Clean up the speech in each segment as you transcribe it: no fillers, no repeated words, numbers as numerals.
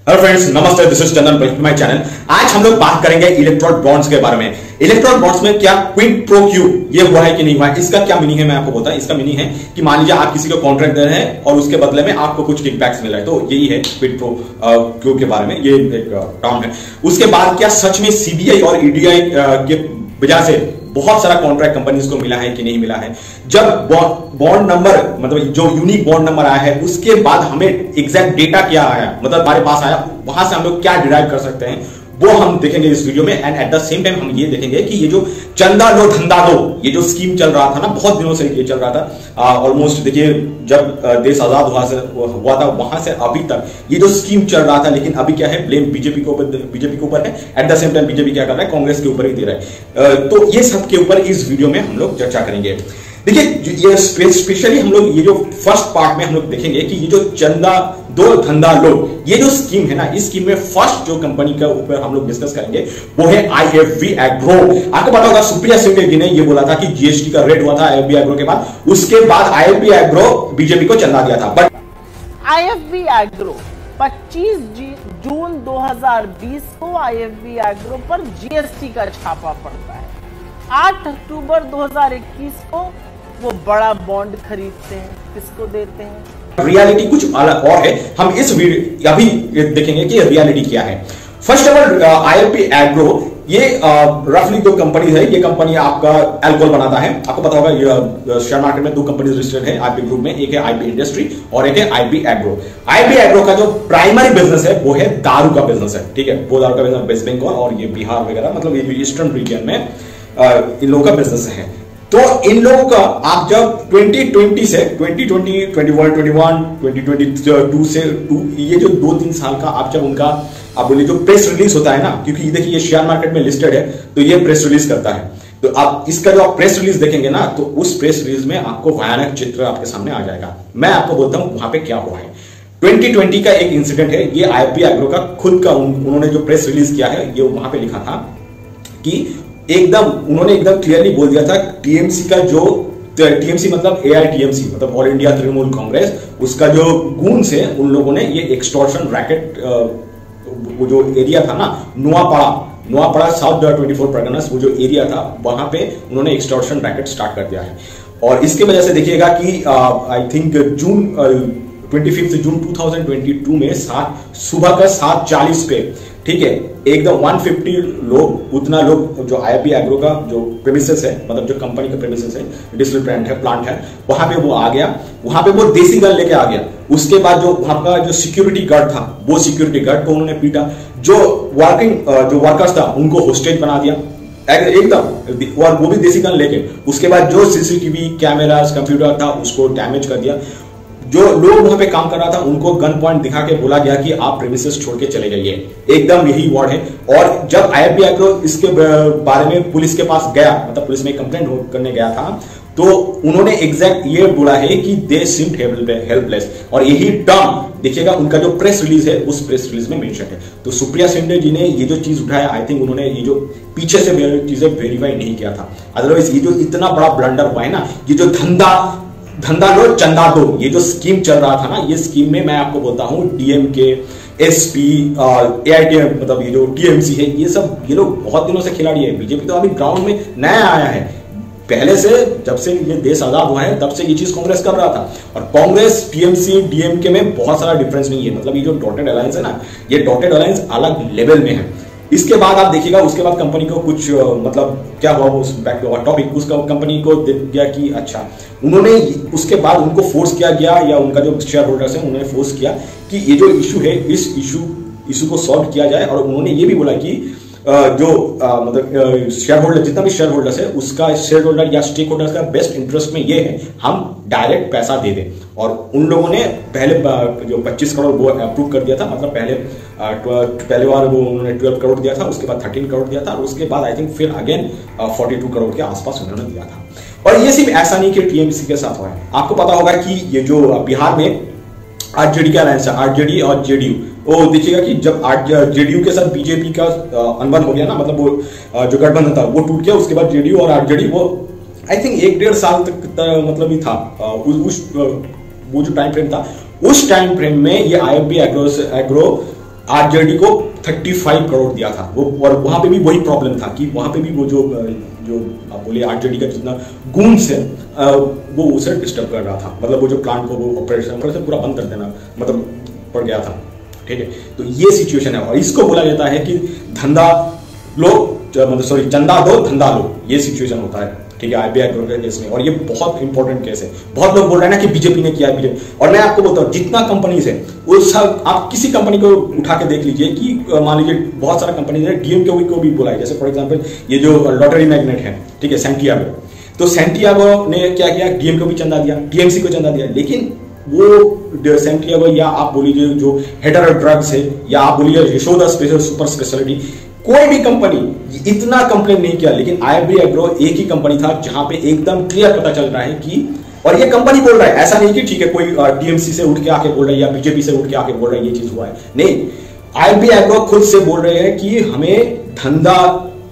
Hello friends, नमस्ते। This is Chandan, welcome to my channel. आज हम लोग बात करेंगे इलेक्ट्रोल बॉन्ड्स के बारे में। इलेक्ट्रोल बॉन्ड्स में क्या क्विड प्रो क्यू ये हुआ है कि नहीं हुआ है, इसका क्या मीनिंग है मैं आपको बोलता हूं। इसका मीनिंग है कि मान लीजिए आप किसी को कॉन्ट्रैक्ट दे रहे हैं और उसके बदले में आपको कुछ किकबैक्स मिल रहा है, तो यही है क्विड प्रो क्यू के बारे में, ये एक टर्म है। उसके बाद क्या सच में सीबीआई और ईडीआई के वजह से बहुत सारा कॉन्ट्रैक्ट कंपनीज को मिला है कि नहीं मिला है। जब बॉन्ड नंबर मतलब जो यूनिक बॉन्ड नंबर आया है उसके बाद हमें एग्जैक्ट डेटा क्या आया, मतलब हमारे पास आया, वहां से हम लोग क्या डिराइव कर सकते हैं वो हम देखेंगे इस वीडियो में। And at the same time हम ये देखेंगे कि ये जो चंदा लो धंधा दो ये जो स्कीम चल रहा था ना, बहुत दिनों से ये चल रहा था, ऑलमोस्ट देखिए जब देश आजाद हुआ था वहां से अभी तक ये जो स्कीम चल रहा था। लेकिन अभी क्या है, ब्लेम बीजेपी के ऊपर है। At the same time BJP क्या कर रहा है, कांग्रेस के ऊपर ही दे रहा है। तो ये सब के ऊपर इस वीडियो में हम लोग चर्चा करेंगे। देखिए ये स्पेशली हम लोग ये जो फर्स्ट पार्ट में हम लोग देखेंगे कि ये जो चंदा दो धंधा लो ये जो स्कीम है ना, इस स्कीम में फर्स्ट जो कंपनी के ऊपर हम लोग डिस्कस करेंगे वो है आईएफबी एग्रो। आपको पता होगा सुप्रिया सुले जी ने ये बोला था कि जीएसटी का रेट हुआ था आईएफबी एग्रो के बाद, उसके बाद आईएफबी एग्रो बीजेपी को चंदा दिया था। बट आईएफबी एग्रो 25 जून 2020 को आईएफबी एग्रो पर जीएसटी का छापा पड़ता है। 8 अक्टूबर 2021 को वो बड़ा बॉन्ड खरीदते हैं, किसको देते हैं। रियलिटी कुछ अलग और है, हम इस वीडियो अभी देखेंगे कि रियलिटी क्या है। First of all IFB agro ये रफली दो कंपनी है। ये कंपनी आपका अल्कोहल बनाता है। आपको पता होगा ये शेयर मार्केट में दो कंपनीज लिस्टेड है आईपी ग्रुप में, एक है आईपी इंडस्ट्री और एक है आईपी एग्रो। आईपी एग्रो का जो प्राइमरी बिजनेस है वो है दारू का बिजनेस है, ठीक है। वो दारू का बिजनेस वेस्ट बंगाल और ये बिहार वगैरह, मतलब ये ईस्टर्न रीजन में इन लोगों का बिजनेस है। तो इन लोगों का आप जब 2020 से 2020, 2021, 2022 से ये जो 2-3 साल का आप जब उनका आप बोलिए जो प्रेस रिलीज होता है ना, क्योंकि देखिए ये शेयर मार्केट में लिस्टेड है तो ये प्रेस रिलीज करता है। तो आप इसका जो आप प्रेस रिलीज देखेंगे ना तो उस प्रेस रिलीज में आपको भयानक चित्र आपके सामने आ जाएगा। मैं आपको बोलता हूं वहां पे क्या हुआ है। 2020 का एक इंसिडेंट है, ये आईएफबी एग्रो का खुद का उन्होंने जो प्रेस रिलीज किया है, ये वहां पे लिखा था कि उन्होंने एकदम क्लियरली बोल दिया था टीएमसी का जो टीएमसी मतलब एआईटीएमसी मतलब ऑल इंडिया तृणमूल कांग्रेस, उसका जो गूंस है उन लोगों ने ये एक्सटॉर्शन रैकेट वो जो एरिया था ना नोआपाड़ा साउथ 24 परगनास, वो जो एरिया था वहां पे उन्होंने एक्सटॉर्शन रैकेट स्टार्ट कर दिया है। और इसके वजह से देखिएगा कि आई थिंक 25 जून 2022 में सुबह का 7:40 पे, ठीक है, एकदम 150 लोग, उतना लोग जो आईएफबी एग्रो का जो प्रेमिसेस है, मतलब जो कंपनी का प्रेमिसेस है, डिस्टिल प्लांट है, वहां पे वो आ गया। वहां पे वो देसी गन लेके आ गया। उसके बाद जो वहां का जो सिक्योरिटी गार्ड था वो सिक्योरिटी गार्ड को उन्होंने पीटा। जो वर्कर्स था उनको होस्टेज बना दिया एकदम, और वो भी देसी गन लेके। उसके बाद जो सीसीटीवी कैमरास कंप्यूटर था उसको डैमेज कर दिया। जो लोग वहां पे काम कर रहा था उनको गन पॉइंट दिखा के बोला गया कि आप प्रेमिसेस छोड़ के चले जाइए, एकदम यही वर्ड है। और जब आईएफबी एग्रो इसके बारे में पुलिस के पास गया, मतलब पुलिस में कंप्लेंट करने गया था, तो उन्होंने एग्जैक्ट ये बोला है कि दे सीम्ड हेल्पलेस। और यही टर्म देखिएगा उनका जो प्रेस रिलीज है उस प्रेस रिलीज में मेंशन है। तो सुप्रिया सुले जी ने ये जो चीज उठाया, आई थिंक उन्होंने ये जो पीछे से चीजें वेरीफाई नहीं किया था। अदरवाइज ये जो इतना बड़ा ब्लंडर हुआ है ना, ये जो धंधा लो चंदा दो ये जो स्कीम चल रहा था ना, ये स्कीम में मैं आपको बोलता हूं डीएमके, एसपी, एआईटीएम मतलब ये जो टीएमसी है, ये लोग बहुत दिनों से खिलाड़ी है। बीजेपी तो अभी ग्राउंड में नया आया है। पहले से जब से ये देश आजाद हुआ है तब से ये चीज कांग्रेस कर रहा था। और कांग्रेस टीएमसी डीएमके में बहुत सारा डिफरेंस नहीं है, मतलब ये जो डॉटेड अलायंस है ना, ये डॉटेड अलायंस अलग लेवल में है। इसके बाद आप देखिएगा उसके बाद कंपनी को कुछ मतलब क्या हुआ, उस बैक टॉपिक उसका कंपनी को दे दिया कि अच्छा, उन्होंने उसके बाद उनको फोर्स किया गया, या उनका जो शेयर होल्डर्स है उन्होंने फोर्स किया कि ये जो इशू है इस इशू को सॉल्व किया जाए। और उन्होंने ये भी बोला कि मतलब शेयर होल्डर जितना भी शेयर होल्डर्स है उसका शेयर होल्डर या स्टेक होल्डर्स का बेस्ट इंटरेस्ट में ये है हम डायरेक्ट पैसा दे दें। और उन लोगों ने पहले जो 25 करोड़ वो अप्रूव कर दिया था, मतलब पहले बार वो उन्होंने 12 करोड़ दिया था, उसके बाद 13 करोड़ दिया था, और उसके बाद आई थिंक फिर अगेन 42 करोड़ के आसपास उन्होंने दिया था। और ये सिर्फ ऐसा नहीं कि टीएमसी के साथ हुआ है। आपको पता होगा कि ये जो बिहार में आरजेडी का अलायंस है, आरजेडी और जेडीयू, वो देखिएगा कि जब जेडीयू के साथ बीजेपी का अनबन हो गया ना, मतलब वो जो गठबंधन था वो टूट गया। उसके बाद जेडीयू और आरजेडी वो आई थिंक 1-1.5 साल तक मतलब ही था, वो जो टाइम फ्रेम था, उस टाइम फ्रेम में ये आईएफबी एग्रो आरजेडी को 35 करोड़ दिया था वो, और वहां पे भी वही प्रॉब्लम था कि वहां पे भी वो जो आप बोले आरजेडी का जितना गुन्स है वो उसे डिस्टर्ब कर रहा था, मतलब वो जो प्लांट को वो ऑपरेशन पूरा बंद कर देना मतलब पड़ गया था। ठीक है, तो ये सिचुएशन है और इसको बोला जाता है कि धंधा लो मतलब सॉरी चंदा दो धंधा लो, ये सिचुएशन होता है। ठीक है, आरबीआई एग्रो के केस में, और ये बहुत इंपॉर्टेंट केस है। बहुत लोग बोल रहे हैं ना कि बीजेपी ने किया है बीजेपी, और मैं आपको बोलता हूँ जितना कंपनीज है वो सब आप किसी कंपनी को उठा के देख लीजिए कि मान लीजिए बहुत सारा कंपनीज है, डीएमके को भी बोला है, जैसे फॉर एग्जाम्पल ये जो लॉटरी मैग्नेट है, ठीक है, सैंटियागो, तो सैंटियागो ने क्या किया, डीएमके को भी चंदा दिया, टीएमसी को चंदा दिया, लेकिन वो सैंटियागो या आप बोलिए जो हेडर ड्रग्स है या आप बोलिए यशोदा स्पेशल सुपर स्पेशलिटी, कोई भी कंपनी इतना कंप्लेन नहीं किया। लेकिन आईएफबी एग्रो एक ही कंपनी था जहां पे एकदम क्लियर पता चल रहा है कि, और ये कंपनी बोल रहा है, ऐसा नहीं कि ठीक है कोई टीएमसी से उठ के आके बोल रहा है या बीजेपी से उठ के आके बोल रहा है ये चीज हुआ है, नहीं, आईएफबी एग्रो खुद से बोल रहे हैं कि हमें धंधा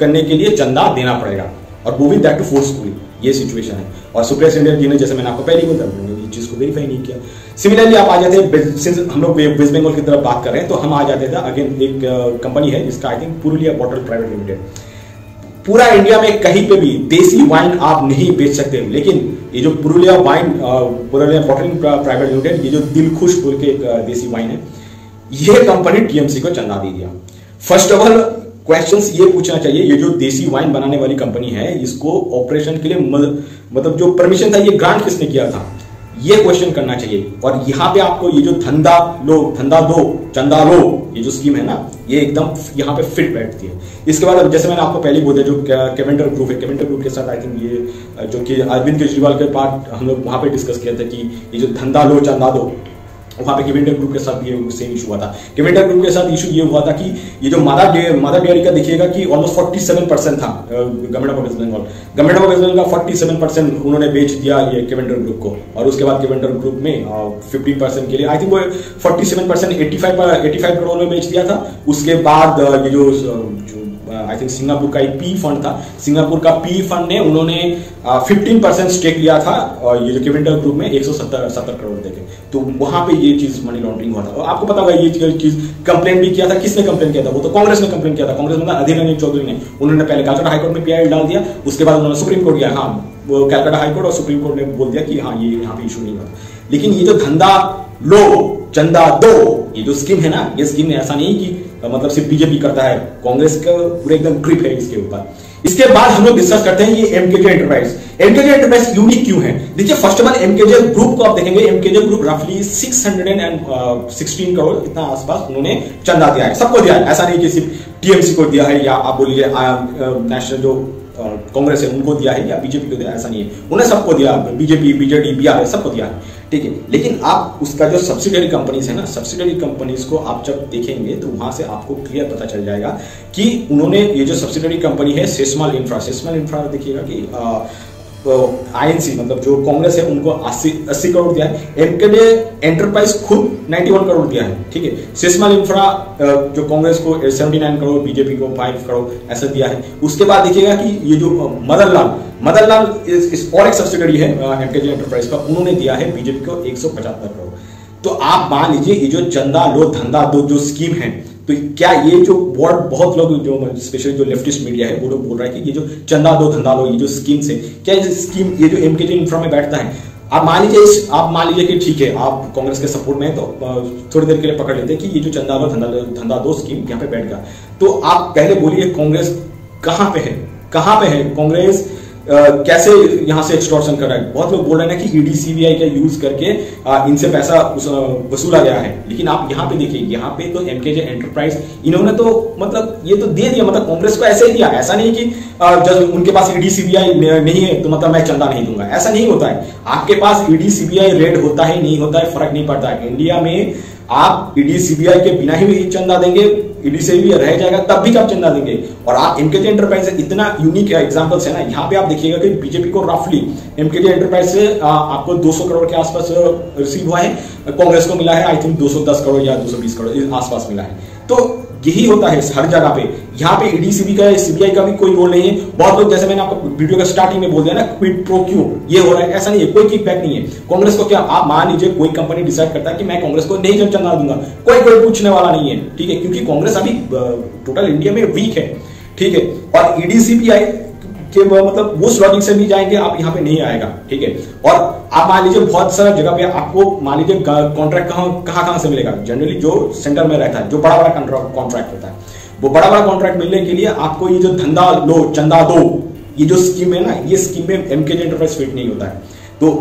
करने के लिए चंदा देना पड़ेगा, और वो भी दैट टू फोर्सफुली, ये सिचुएशन है। और सुप्रीम इंडियन जी ने, जैसे मैंने आपको पहले बोला, ये चीज को वेरीफाई नहीं किया। सिमिलरली आप आ जाते हैं, सिंस हम लोग वेस्ट बंगाल की तरफ बात कर रहे हैं, तो हम आ जाते थे अगेन एक कंपनी है जिसका I think Purulia bottle private limited. पूरा इंडिया में कहीं पे भी देसी वाइन आप नहीं बेच सकते, लेकिन ये जो पुरुलिया बॉटलिंग प्राइवेट लिमिटेड, ये जो दिल खुश बोल के एक देसी वाइन है, ये कंपनी टीएमसी को चंदा दे दिया। फर्स्ट ऑफ ऑल क्वेश्चंस ये पूछना चाहिए, ये जो देसी वाइन बनाने वाली कंपनी है, इसको ऑपरेशन के लिए मतलब जो परमिशन था ये ग्रांट किसने किया था, ये क्वेश्चन करना चाहिए। और यहाँ पे आपको ये जो धंधा दो चंदा लो, ये जो स्कीम है ना, ये एकदम यहाँ पे फिट बैठती है। इसके बाद जैसे मैंने आपको पहले बोला, जो कैवेंडर ग्रुप है, कैवेंडर ग्रुप के साथ आई थिंक ये जो कि अरविंद केजरीवाल के पार्ट हम लोग वहां पे डिस्कस किया था कि ये जो धंधा लो चंदा दो, वहां पे कैवेंडर ग्रुप के साथ ये सेम इशू हुआ था। कैवेंडर ग्रुप के साथ इशू ये हुआ था कि ये जो मदर डेयरी का देखिएगा कि ऑलमोस्ट 47% था गवर्नमेंट ऑफ वेस्ट बंगाल का 47% उन्होंने बेच दिया ये कैवेंडर ग्रुप को, और उसके बाद कैवेंडर ग्रुप में 15% के लिए आई थिंक वो 47% 85 करोड़ में बेच दिया था। उसके बाद ये जो आई थिंक सिंगापुर का एक पी फंड था, सिंगापुर का पी फंड ने उन्होंने 15% स्टेक लिया था, और ये जो कैवेंडर ग्रुप में 170 करोड़ देके, तो वहां पे ये चीज मनी लॉन्ड्रिंग हुआ था। और आपको पता होगा ये चीज कंप्लेन भी किया था, किसने कंप्लेन किया था, वो तो कांग्रेस ने कंप्लेन किया था, कांग्रेस में अधीर रंजन चौधरी ने, उन्होंने पहले कलकत्ता हाईकोर्ट में पीआई डाल दिया, उसके बाद उन्होंने सुप्रीम कोर्ट गया, हाँ वो कलकत्ता हाईकोर्ट और सुप्रीम कोर्ट ने बोल दिया कि हाँ ये यहाँ पे इशू नहीं हुआ। लेकिन ये जो धंधा लो चंदा दो, ये जो स्कीम है ना, ये स्कीम ऐसा नहीं कि मतलब सिर्फ बीजेपी करता है, कांग्रेस का पूरा एकदम ग्रिप है इसके ऊपर। इसके बाद हम लोग डिस्कस करते हैं ये एमकेजे एंटरप्राइज। एमकेजे एंटरप्राइज यूनिक क्यों है? देखिए फर्स्ट ऑफ ऑल एमकेजे ग्रुप को आप देखेंगे, एमकेजे ग्रुप रफली 616 करोड़ इतना आसपास उन्होंने चंदा दिया है, सबको दिया है, ऐसा नहीं कि सिर्फ टीएमसी को दिया है या आप बोलिए नेशनल जो कांग्रेस है उनको दिया है या बीजेपी को दिया, ऐसा नहीं है, उन्हें सबको दिया, बीजेपी बीजेडी बीआरएस सबको दिया है, ठीक है। लेकिन आप उसका जो सब्सिडरी कंपनीज है ना, सब्सिडरी कंपनीज को आप जब देखेंगे तो वहां से आपको क्लियर पता चल जाएगा कि उन्होंने ये जो सब्सिडरी कंपनी है सेस्मल इंफ्रा देखिएगा कि आईएनसी मतलब जो कांग्रेस है उनको 80 करोड़ दिया है, एमकेजे एंटरप्राइज खुद 91 करोड़ दिया है, ठीक है। सेस्मल इंफ्रा जो कांग्रेस को 79 करोड़, बीजेपी को 5 करोड़ ऐसा दिया है। उसके बाद देखिएगा कि ये जो मदनलाल इस और एक सब्सिडरी है एमकेजे एंटरप्राइज का, उन्होंने दिया है बीजेपी को 175 करोड़। तो आप मान लीजिए ये जो चंदा लो धंधा दो जो स्कीम है, तो क्या ये जो वर्ड बहुत लोग जो स्पेशली जो लेफ्टिस्ट मीडिया है वो लोग बोल रहा है कि ये जो चंदा दो धंधा लो ये जो स्कीम्स है, क्या ये स्कीम ये जो एमकेजे इंफ्रा में बैठता है? आप मान लीजिए कि ठीक है आप कांग्रेस के सपोर्ट में है तो थोड़ी देर के लिए पकड़ लेते हैं कि ये जो चंदा लो धंधा दो स्कीम यहाँ पे बैठ गया। तो आप पहले बोलिए कांग्रेस कहां पे है कांग्रेस कैसे यहां से एक्सटॉर्शन कर रहा है? बहुत लोग बोल रहे हैं कि ईडी सीबीआई का यूज करके इनसे पैसा वसूला गया है, लेकिन आप यहां पे देखिए, यहां पे तो एमकेजे एंटरप्राइज इन्होंने तो मतलब ये तो दे दिया, मतलब कांग्रेस को ऐसे ही दिया, ऐसा नहीं कि जब उनके पास ईडी सीबीआई नहीं है तो मतलब मैं चंदा नहीं दूंगा, ऐसा नहीं होता है। आपके पास ईडी सीबीआई रेड होता है नहीं होता है फर्क नहीं पड़ता है। इंडिया में आप ईडी सीबीआई के बिना ही चंदा देंगे, ईडी से भी रह जाएगा तब भी आप चंदा देंगे। और आप एमकेजे एंटरप्राइज से इतना यूनिक एग्जांपल्स है ना, यहाँ पे आप देखिएगा कि बीजेपी को रफली एमकेजे एंटरप्राइज से आपको 200 करोड़ के आसपास रिसीव हुआ है, कांग्रेस को मिला है आई थिंक 210 करोड़ या 220 करोड़ आसपास मिला है। तो यही होता है हर जगह पे। यहाँ पे ईडी सीबीआई का भी कोई रोल नहीं है। बहुत लोग, जैसे मैंने आपको वीडियो के स्टार्टिंग में बोल दिया ना, क्विड प्रो क्यू ये हो रहा है, ऐसा नहीं है, कोई किकबैक नहीं है। कांग्रेस को क्या, आप मान लीजिए कोई कंपनी डिसाइड करता है कि मैं कांग्रेस को नहीं चंदा दूंगा, कोई पूछने वाला नहीं है, ठीक है, क्योंकि कांग्रेस अभी टोटल इंडिया में वीक है, ठीक है। और ईडी सीबीआई के मतलब उस लॉजिक से भी जाएंगे, आप यहाँ पे नहीं आएगा, ठीक है। और आप मान लीजिए बहुत सारा जगह पे आपको मान लीजिए कॉन्ट्रैक्ट कहां से मिलेगा, जनरली जो सेंटर में रहता है, जो बड़ा कॉन्ट्रैक्ट होता है, वो बड़ा कॉन्ट्रैक्ट मिलने के लिए आपको ये जो धंधा लो चंदा दो, ये जो स्कीम है ना, ये स्कीम में एमकेजे एंटरप्राइज फिट नहीं होता है। तो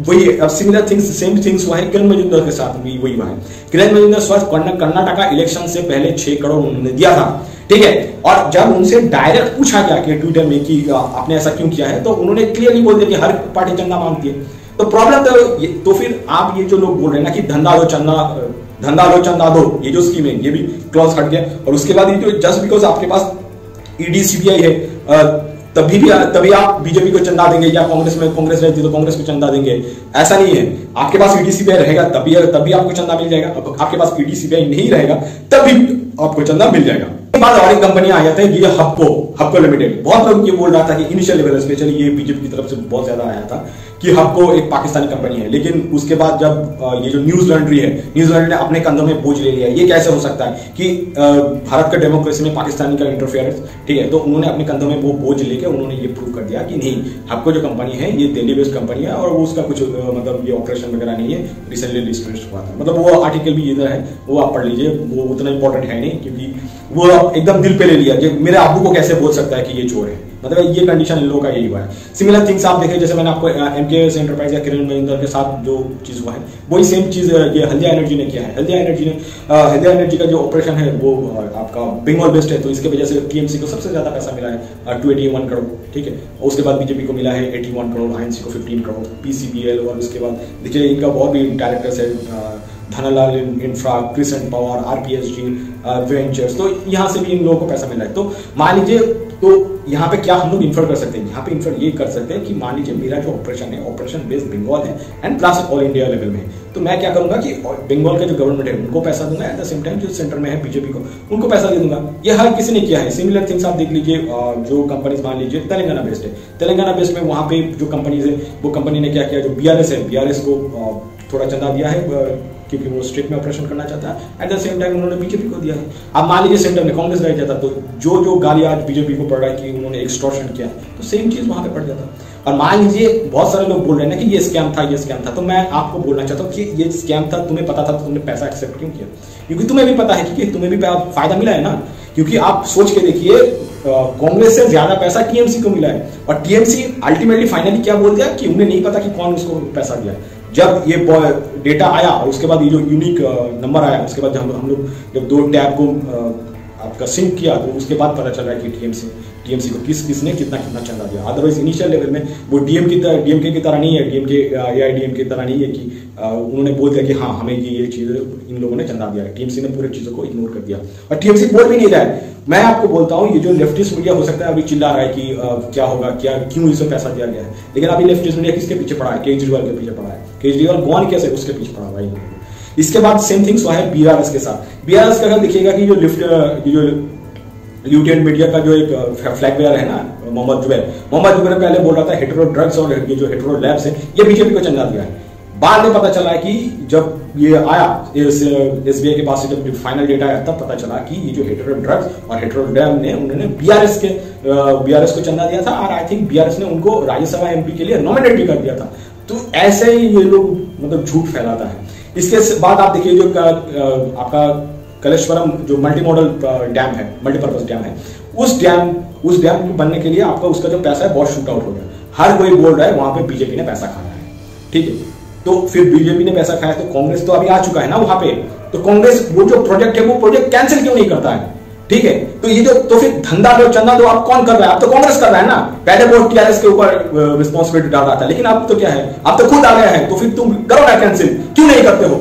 वही अब सिमिलर थिंग्स, सेम थिंग्स हुआ है किरण मजूमदार के साथ भी वही हुआ है। किरण मजूमदार स्वास्थ्य कर्नाटका इलेक्शन से पहले 6 करोड़ उन्होंने दिया था, ठीक है। और जब उनसे डायरेक्ट पूछा गया कि ट्विटर में कि आपने ऐसा क्यों किया है, तो उन्होंने क्लियरली बोल दिया कि हर पार्टी चंदा मांगती है। तो प्रॉब्लम तो फिर आप ये जो लोग बोल रहे हैं ना कि धंधा लो चंदा दो, ये जो स्कीम है ये भी क्लॉज हट गया। और उसके बाद ये जो जस्ट बिकॉज आपके पास ईडी सीबीआई है तभी आप बीजेपी को चंदा देंगे, या कांग्रेस रहती तो कांग्रेस को चंदा देंगे, ऐसा नहीं है। आपके पास ईडी सीबीआई रहेगा तभी आपको चंदा मिल जाएगा। अब आपके पास ईडी सीबीआई नहीं रहेगा तभी आपको चंदा मिल जाएगा। बाद और एक कंपनियां आ जाते हैं, ये हबको लिमिटेड। बहुत लोग ये बोल रहा था कि इनिशियल लेवल स्पेशली ये बीजेपी की तरफ से बहुत ज्यादा आया था कि हबको एक पाकिस्तानी कंपनी है, लेकिन उसके बाद जब ये जो न्यूज लॉन्ड्री ने अपने कंधों में बोझ ले लिया। ये कैसे हो सकता है कि भारत का डेमोक्रेसी में पाकिस्तानी का इंटरफेरेंस, ठीक है। तो उन्होंने अपने कंधों में वो बोझ लेके उन्होंने ये प्रूव कर दिया कि नहीं, हबको जो कंपनी है ये दिल्ली बेस्ड कंपनी है और वो उसका कुछ मतलब ये ऑपरेशन वगैरह नहीं है। रिसेंटली डिस्कस हुआ था, मतलब वो आर्टिकल भी इधर है, वो आप पढ़ लीजिए, वो उतना इंपॉर्टेंट है नहीं, क्योंकि वो एकदम दिल पे ले लिया कि मेरे अब्बू को कैसे बोल सकता है कि ये चोर है। मतलब ये कंडीशन इन लोगों का यही हुआ है। सिमिलर थिंग्स आप देखें, जैसे मैंने आपको एमकेएस एंटरप्राइज या किरण मजूमदार के साथ जो चीज हुआ है, वही सेम चीज ये हल्दिया एनर्जी ने किया है। हल्दिया एनर्जी का जो ऑपरेशन है वो आपका बंगाल बेस्ड है, तो इसके वजह से टीएमसी को सबसे ज्यादा पैसा मिला है 281 करोड़, ठीक है। उसके बाद बीजेपी को मिला है 81 करोड़, आईएनसी को 15 करोड़, पीसीबीएल, और उसके बाद देखिए इनका बहुत भी डायरेक्टर्स है, Dhanlal Infra, Crescent Power, RPSG Ventures, तो यहाँ से भी इन लोगों को पैसा मिला है। तो मान लीजिए, तो यहाँ पे क्या हम लोग इन्फर कर सकते हैं, यहाँ पे इन्फर ये कर सकते हैं कि मान लीजिए मेरा जो ऑपरेशन है, ऑपरेशन बेस्ड बंगाल है and plus all India level में, तो मैं क्या करूंगा कि बंगाल का जो गवर्नमेंट है उनको पैसा दूंगा, एट द सेम टाइम जो सेंटर में है बीजेपी को उनको पैसा दे दूंगा। ये हर किसी ने किया है। सिमिलर थिंग्स आप देख लीजिए, जो कंपनीज मान लीजिए तेलंगाना बेस्ड है, तेलंगाना बेस्ड में वहां पे जो कंपनीज है, वो कंपनी ने क्या किया, जो बीआरएस है, बीआरएस को थोड़ा चंदा दिया है क्योंकि वो स्टेट में ऑपरेशन करना चाहता है, एट द सेम टाइम उन्होंने बीजेपी को दिया है। अब मान लीजिए सेंटर में कांग्रेस रह जाता, तो जो गाली आज बीजेपी को पड़ रहा है कि उन्होंने एक्सटॉर्शन किया, तो सेम चीज वहां पे पड़ जाता। और मान लीजिए बहुत सारे लोग बोल रहे हैं ना कि ये स्कैम था, तो मैं आपको बोलना चाहता हूँ कि ये स्कैम था, तुम्हें पता था, तो तुमने पैसा एक्सेप्ट क्यों किया? क्योंकि तुम्हें भी पता है कि तुम्हें भी फायदा मिला है ना। क्योंकि आप सोच के देखिए, कांग्रेस से ज्यादा पैसा टीएमसी को मिला है, और टीएमसी अल्टीमेटली फाइनली क्या बोल दिया कि उन्हें नहीं पता कि कौन उसको पैसा दिया। जब ये डेटा आया और उसके बाद ये जो यूनिक नंबर आया, उसके बाद हम लोग जब 2 टैब को आपका सिंक किया, तो उसके बाद पता चल रहा है कि टीएमसी को किसने कितना चंदा दिया। अदरवाइज इनिशियल लेवल में वो डीएमके की तरह नहीं है, डीएमके एआईडीएम की तरह नहीं है कि उन्होंने बोल दिया कि हाँ हमें ये चीज इन लोगों ने चंदा दिया है। टीएमसी ने पूरी चीजों को इग्नोर कर दिया, और टीएमसी बोल भी नहीं रहा है। मैं आपको बोलता हूँ, ये जो लेफ्टिस्ट मीडिया हो सकता है अभी चिल्ला रहा है कि क्या होगा, क्यों इसे पैसा दिया गया है, लेकिन अभी लेफ्टिस्ट मीडिया किसके पीछे पड़ा है? केजरीवाल के पीछे पड़ा है। केजरीवाल कौन कैसे उसके पीछे पड़ा भाई। इसके बाद सेम थिंग्स हुआ है बीआरएस के साथ। बीआरएस का अगर देखिएगा कि जो ल्यूटेंट मीडिया का जो एक फ्लैग बेयर है ना, मोहम्मद जुबैर पहले बोल रहा था हेटेरो ड्रग्स और ये जो हेटेरो लैब्स है ये बीजेपी को चंदा दिया है। बाद में पता चला कि जब ये आया एसबीआई के पास से जब फाइनल डेटा आया, तब पता चला कि ये जो हेटेरो ड्रग्स और हेटेरो लैब ने उन्होंने बीआरएस को चंदा दिया था, और आई थिंक बीआरएस ने उनको राज्यसभा एमपी के लिए नॉमिनेट भी कर दिया था। तो ऐसे ही ये लोग मतलब झूठ फैलाता है। इसके बाद आप देखिए, जो आपका कलेश्वरम जो मल्टी मॉडल डैम है, मल्टीपर्पज डैम है, उस डैम बनने के लिए आपका उसका जो पैसा है बहुत शूट आउट हो गया। हर कोई बोल रहा है वहां पे बीजेपी ने पैसा खाया है, ठीक है। तो फिर बीजेपी ने पैसा खाया, तो कांग्रेस तो अभी आ चुका है ना वहां पे, तो कांग्रेस वो जो प्रोजेक्ट है वो प्रोजेक्ट कैंसिल क्यों नहीं करता है, ठीक है। तो ये जो तो फिर धंधा दो चंदा दो आप कौन कर रहा है? अब तो कांग्रेस कर रहा है ना। पहले वो टीआरएस के ऊपर रिस्पॉन्सिबिलिटी डाल रहा था, लेकिन अब तो क्या है, अब तो खुद आ गया है, तो फिर तुम करो ना कैंसिल, क्यों नहीं करते हो?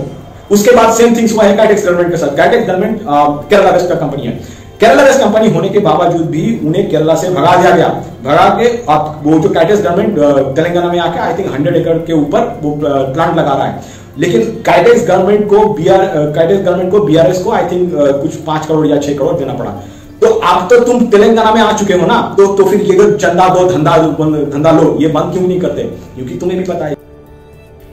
उसके बाद सेम थिंग्स हुआ है कैटेक्स गवर्नमेंट के साथ। कैटेक्स गवर्नमेंट केरला बेस्ड का कंपनी है। केरला बेस्ड कंपनी होने के बावजूद भी उन्हें केरला से भगा दिया गया। भगा के आप वो जो कैटेक्स गवर्नमेंट तेलंगाना में आके आई थिंक 100 एकड़ के ऊपर वो प्लांट लगा रहा है। लेकिन काइडेक्स गवर्नमेंट को बीआरएस को आई थिंक कुछ 5 करोड़ या 6 करोड़ देना पड़ा। तो अब तो तुम तेलंगाना में आ चुके हो ना, तो फिर ये जो चंदा दो धंधा लो ये बंद क्यों नहीं करते? क्योंकि तुम्हें भी पता है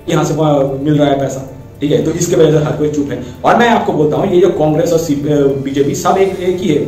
यहां से मिल रहा है पैसा, ठीक है। तो इसके वजह से हर कोई चुप है। और मैं आपको बोलता हूं ये जो कांग्रेस और बीजेपी सब एक ही है।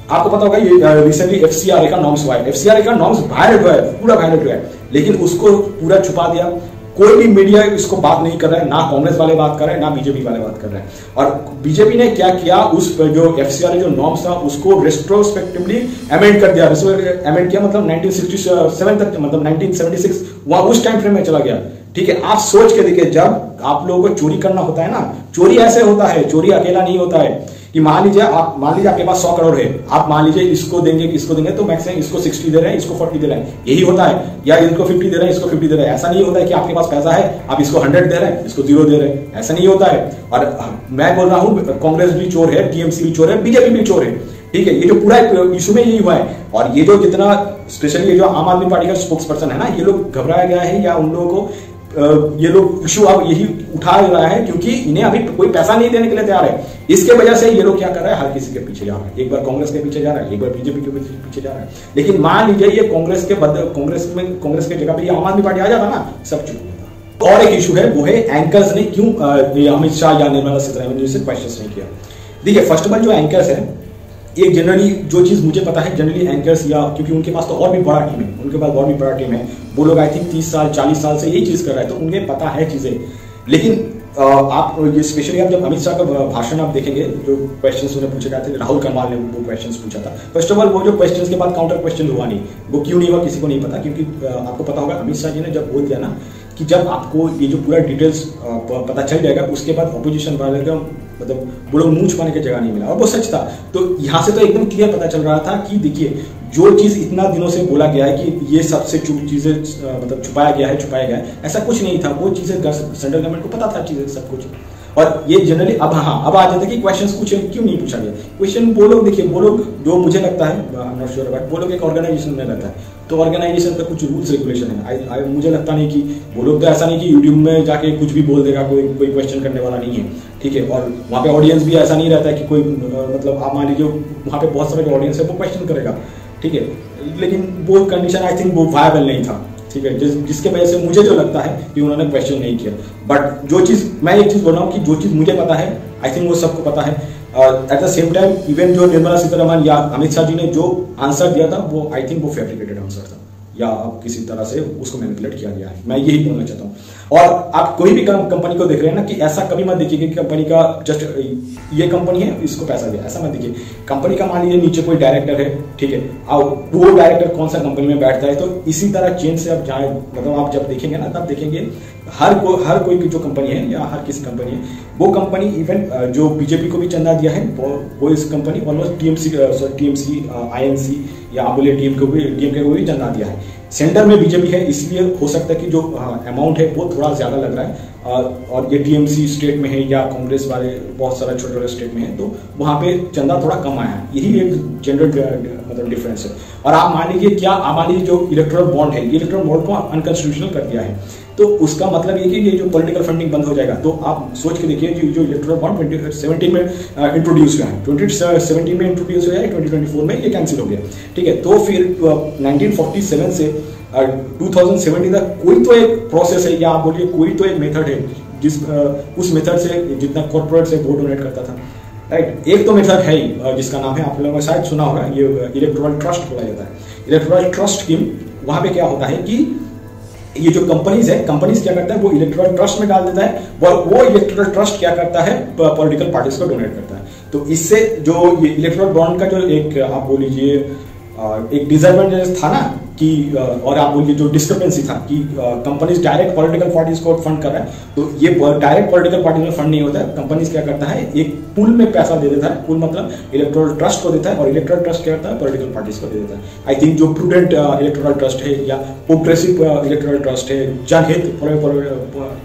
आपको पता होगा ये रिसेंटली एफसीआरए का नॉर्म्स हुआ है, एफसीआरए का नॉर्म्स वायरल हुआ है, पूरा वायरल हुआ है, लेकिन उसको पूरा छुपा दिया। कोई भी मीडिया इसको बात नहीं कर रहा है, ना कांग्रेस वाले बात कर रहे हैं, ना बीजेपी वाले बात कर रहे हैं। और बीजेपी ने क्या किया, उस जो एफसीआरए जो नॉर्म्स था उसको रेट्रोस्पेक्टिवली अमेंड कर दिया। अमेंड किया मतलब 1967 तक, मतलब 1976 वहां उस टाइम फ्रेम में चला गया, ठीक है। आप सोच के देखिए, जब आप लोगों को चोरी करना होता है ना, चोरी ऐसे होता है, चोरी अकेला नहीं होता है कि मान लीजिए आपके पास 100 करोड़ है, आप मान लीजिए इसको देंगे तो मैक्सिमम इसको 60 दे रहे हैं, इसको 40 दे रहे हैं, यही होता है। या इनको 50 दे रहे हैं, इसको 50 दे रहे हैं। ऐसा नहीं होता है कि आपके पास पैसा है आप इसको 100 दे रहे हैं, इसको 0 दे रहे हैं, ऐसा नहीं होता है। और मैं बोल रहा हूं कांग्रेस भी चोर है, टीएमसी भी चोर है, बीजेपी भी चोर है, ठीक है। ये जो पूरा इशू में यही हुआ है। और ये जो जितना स्पेशली ये जो आम आदमी पार्टी का स्पोक्स पर्सन है ना, ये लोग घबराया गया है, या उन लोगों को ये लोग इशू अब यही उठा रहा है क्योंकि इन्हें अभी कोई पैसा नहीं देने के लिए तैयार है। इसके वजह से ये लोग क्या कर रहे हैं, हर किसी के पीछे जा रहा है। एक बार कांग्रेस के पीछे जा रहा है, एक बार बीजेपी के पीछे जा रहा है। लेकिन मान लीजिए ये कांग्रेस के जगह पे आम आदमी पार्टी आ जाता ना, सब चुप होता। और एक इशू है, वो है एंकर्स ने क्यों अमित शाह या निर्मला सीतारमण जी से क्वेश्चन नहीं किया। देखिए फर्स्ट ऑफ ऑल जो एंकर्स है, ये जनरली जो चीज मुझे पता है, जनरली एंकर्स या क्योंकि उनके पास तो और भी बड़ा टीम है, उनके पास और भी बड़ा टीम है, वो लोग आई थिंक 30 साल 40 साल से यही चीज कर रहे हैं, तो उन्हें पता है चीजें। लेकिन आप ये स्पेशली आप जब अमित शाह का भाषण आप देखेंगे, जो क्वेश्चंस उन्हें पूछे गए थे, राहुल करवाल ने वो क्वेश्चंस पूछा था। फर्स्ट ऑफ ऑल वो जो क्वेश्चंस के बाद काउंटर क्वेश्चन हुआ नहीं, वो क्यों नहीं हुआ किसी को नहीं पता। क्योंकि आपको पता होगा अमित शाह जी ने जब बोल दिया ना कि जब आपको ये जो पूरा डिटेल्स पता चल जाएगा, उसके बाद ऑपोजिशन वाले का मतलब वो लोग मुंह छुपाने की जगह नहीं मिला, और वो सच था। तो यहाँ से तो एकदम क्लियर पता चल रहा था कि देखिए जो चीज इतना दिनों से बोला गया है कि ये सबसे चीजें मतलब छुपाया गया है, ऐसा कुछ नहीं था। वो चीजें सेंट्रल गवर्नमेंट को पता था चीजें सब कुछ। और ये जनरली अब आ जाता है कि क्वेश्चंस कुछ क्यों नहीं पूछा गया। क्वेश्चन वो लोग देखिए, वो लोग जो मुझे लगता है, नॉट श्योर अबाउट, वो लोग एक ऑर्गेनाइजेशन में रहता है, तो ऑर्गेनाइजेशन का कुछ रूल्स रेगुलेशन है। मुझे लगता नहीं कि वो लोग तो ऐसा नहीं कि यूट्यूब में जाके कुछ भी बोल देगा, कोई क्वेश्चन करने वाला नहीं है, ठीक है। और वहाँ पे ऑडियंस भी ऐसा नहीं रहता है कि कोई मतलब आप मान लीजिए वहाँ पे बहुत सारे ऑडियंस है वो क्वेश्चन करेगा, ठीक है। लेकिन वो कंडीशन आई थिंक वो वायबल नहीं था, ठीक है, जिसके वजह से मुझे जो लगता है कि उन्होंने क्वेश्चन नहीं किया। बट जो चीज मैं एक चीज बोल रहा हूँ कि जो चीज मुझे पता है आई थिंक वो सबको पता है। At the same time even जो निर्मला सीतारमण या अमित शाह जी ने जो आंसर दिया था, वो आई थिंक वो फैब्रिकेटेड आंसर था, या आप किसी तरह से उसको मैनिपुलेट किया गया है, मैं यही बोलना चाहता हूँ। और आप कोई भी कंपनी को देख रहे हैं ना, कि ऐसा कभी मत देखिए कि कंपनी का जस्ट ये कंपनी है इसको पैसा दिया, ऐसा मत देखिए। कंपनी का मान लीजिए नीचे कोई डायरेक्टर है, ठीक है, अब वो डायरेक्टर कौन सा कंपनी में बैठता है, तो इसी तरह चेन से आप जाए, मतलब आप जब देखेंगे ना, तब देखेंगे हर कोई की जो कंपनी है या हर किसी कंपनी है, वो कंपनी इवन जो बीजेपी को भी चंदा दिया है, वो इस कंपनी ऑलमोस्ट टीएमसी आईएनसी या आप बोलिए डीएमके को भी चंदा दिया है। सेंटर में बीजेपी है, इसलिए हो सकता है कि जो अमाउंट है वो थोड़ा ज्यादा लग रहा है। और ये टीएमसी स्टेट में है या कांग्रेस वाले बहुत सारा छोटे छोटे स्टेट में है, तो वहां पे चंदा थोड़ा कम आया है, यही एक जनरल मतलब डिफरेंस है। और आप मान लीजिए जो इलेक्टोरल बॉन्ड है, इलेक्टोरल बॉन्ड को अनकॉन्स्टिट्यूशनल कर दिया है, तो उसका मतलब ये कि ये जो पॉलिटिकल फंडिंग बंद हो जाएगा। तो आप सोच के देखिए जो इलेक्टोरल बॉन्ड 2017 में इंट्रोड्यूस हुआ है, 2017 में इंट्रोड्यूस हुआ है, 2024 में ये कैंसिल हो गया, ठीक है। तो फिर 1947 से 2070 तक कोई तो एक प्रोसेस है, या आप बोलिए कोई तो एक मेथड है जिस उस मेथड से जितना कॉर्पोरेट से वोट डोनेट करता था, राइट। एक तो मेथड है ही जिसका नाम है, आप लोगों ने शायद सुना होगा, ये इलेक्टोरल ट्रस्ट बोला जाता है। इलेक्टोरल ट्रस्ट स्कीम, वहां पे क्या होता है कि ये जो कंपनीज क्या करता है, वो इलेक्टोरल ट्रस्ट में डाल देता है, और वो इलेक्टोरल ट्रस्ट क्या करता है, पॉलिटिकल पार्टीज को डोनेट करता है। तो इससे जो ये इलेक्टोरल बॉन्ड का जो एक आप बोल लीजिए एक डिसएडवांटेज था ना कि, और आप बोलिए जो डिस्क्रिपेंसी था कि कंपनीज डायरेक्ट पॉलिटिकल पार्टीज को फंड कर रहा है, तो ये डायरेक्ट पॉलिटिकल पार्टीज में फंड नहीं होता है। कंपनीज क्या करता है, एक पूल में पैसा दे देता है, पूल मतलब इलेक्टोरल ट्रस्ट को देता है, और इलेक्टोरल ट्रस्ट क्या करता है, पॉलिटिकल पार्टीज को दे देता है। आई थिंक जो प्रूडेंट इलेक्टोरल ट्रस्ट है, या प्रोग्रेसिव इलेक्टोरल ट्रस्ट है, जनहित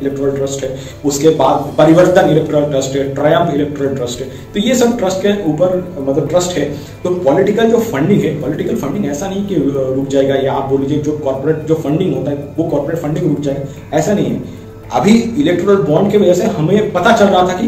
इलेक्टोरल ट्रस्ट है, उसके बाद परिवर्तन इलेक्टोरल ट्रस्ट है, ट्रायम्फ इलेक्टोरल ट्रस्ट है, तो ये सब ट्रस्ट के ऊपर मतलब ट्रस्ट है। तो पॉलिटिकल जो फंडिंग है, पॉलिटिकल फंडिंग ऐसा नहीं कि रुक जाएगा, या आप बोल लीजिए जो कॉर्पोरेट जो फंडिंग होता है वो कॉर्पोरेट फंडिंग रुक जाएगा, ऐसा नहीं है। अभी इलेक्टोरल बॉन्ड की वजह से हमें पता चल रहा था कि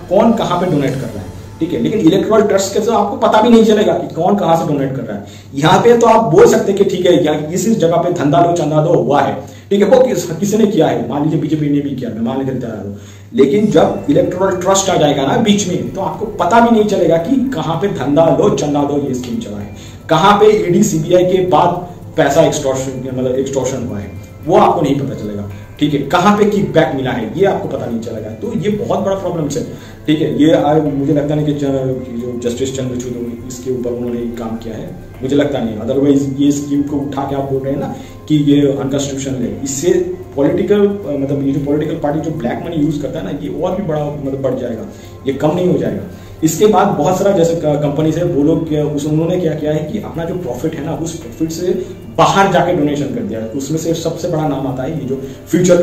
कौन कहां पे डोनेट कर रहा है, ठीक है, लेकिन इलेक्टोरल ट्रस्ट के तो आपको पता भी नहीं चलेगा कि कौन कहां से डोनेट कर रहा है। यहाँ पे तो आप बोल सकते हैं कि ठीक है इस जगह पे धंधा दो चंदा दो हुआ है, ठीक है, वो किसी ने किया है, मान लीजिए बीजेपी ने भी किया, मैं मान लेते तैयार हूं, लेकिन जब इलेक्टोरल ट्रस्ट आ जाएगा ना बीच में, तो आपको पता भी नहीं चलेगा कि कहां पे धंधा दो चंदा दो ये स्कीम चला है, कहां पे ईडी सीबीआई के बाद पैसा एक्सटॉर्शन हुआ है, वो आपको नहीं पता चलेगा, ठीक है, कहां पे किकबैक मिला है ये आपको पता नहीं चलेगा। तो ये बहुत बड़ा प्रॉब्लम है, ठीक है, ये मुझे लगता नहीं कि जो जस्टिस चंद्रचूड़ इसके ऊपर उन्होंने काम किया है, मुझे लगता नहीं, अदरवाइज ये स्कीम को उठा के आप बोल रहे हैं ना कि ये अनकॉन्स्टिट्यूशनल है, इससे पॉलिटिकल मतलब ये जो पॉलिटिकल पार्टी जो ब्लैक मनी यूज करता है ना, ये और भी बड़ा मतलब बढ़ जाएगा, ये कम नहीं हो जाएगा। इसके बाद बहुत सारा जैसे कंपनीज है वो लोग उन्होंने क्या किया है कि अपना जो प्रॉफिट है ना उस प्रॉफिट से बाहर जाके डोनेशन कर दिया है। उसमें से सबसे बड़ा नाम आता है ये जो फ्यूचर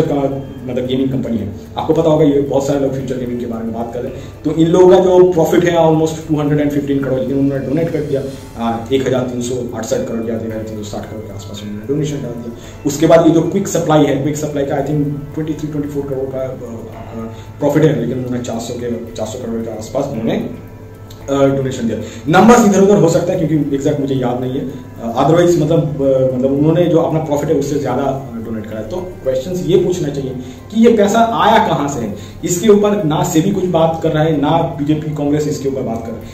का मतलब गेमिंग कंपनी है, आपको पता होगा, ये बहुत सारे लोग फ्यूचर गेमिंग के बारे में बात कर रहे हैं। तो इन लोगों का जो प्रॉफिट है ऑलमोस्ट 215 करोड़, लेकिन उन्होंने डोनेट कर दिया 1368 करोड़ या 1360 करोड़ के आसपास उन्होंने डोनेशन कर दिया। उसके बाद ये जो क्विक सप्लाई है, क्विक सप्लाई का आई थिंक 23-24 करोड़ का प्रॉफिट है, लेकिन उन्होंने 400 करोड़ के आसपास उन्होंने डोनेशन दिया। नंबर्स इधर उधर हो सकता है क्योंकि एग्जैक्ट मुझे याद नहीं है, अदरवाइज मतलब उन्होंने जो अपना प्रॉफिट है उससे ज्यादा डोनेट करा है। तो क्वेश्चंस ये पूछना चाहिए कि ये पैसा आया कहां से है, इसके ऊपर ना सेबी कुछ बात कर रहा है, ना बीजेपी कांग्रेस इसके ऊपर बात कर रहा है।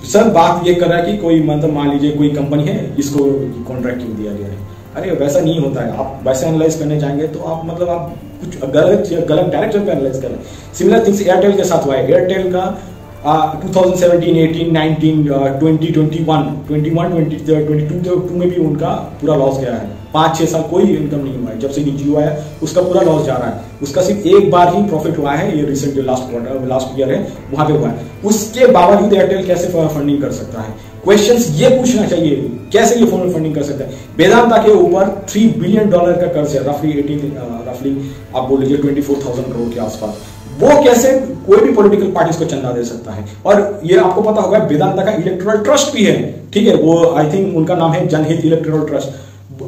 सर बात ये कर रहा है कि कोई मतलब मान लीजिए कोई कंपनी है, इसको कॉन्ट्रैक्ट क्यों दिया गया है, अरे वैसा नहीं होता है। आप वैसे एनालाइज करने जाएंगे तो आप मतलब आप कुछ गलत डायरेक्शन पे एनालाइज कर रहे हैं। सिमिलर थिंग्स एयरटेल के साथ हुआ है। एयरटेल का 2017, 18, 19, 20, 21, 22 में भी उनका पूरा लॉस गया है। 5-6 साल कोई इनकम नहीं हुआ है। जब से जियो आया उसका पूरा लॉस जा रहा है। उसका सिर्फ एक बार ही प्रॉफिट हुआ है, ये रिसेंट जो लास्ट ईयर है वहां पे हुआ है। उसके बावजूद एयरटेल कैसे फंडिंग कर सकता है? क्वेश्चंस ये पूछना चाहिए, कैसे ये फंडिंग कर सकता है? वेदांता के ऊपर $3 बिलियन का कर्ज है, रफली आप बोल लीजिए 24,000 करोड़ के आसपास। वो कैसे कोई भी पॉलिटिकल पार्टीज को चंदा दे सकता है? और ये आपको पता होगा वेदांता का इलेक्टोरल ट्रस्ट भी है, ठीक है, वो आई थिंक उनका नाम है जनहित इलेक्टोरल ट्रस्ट।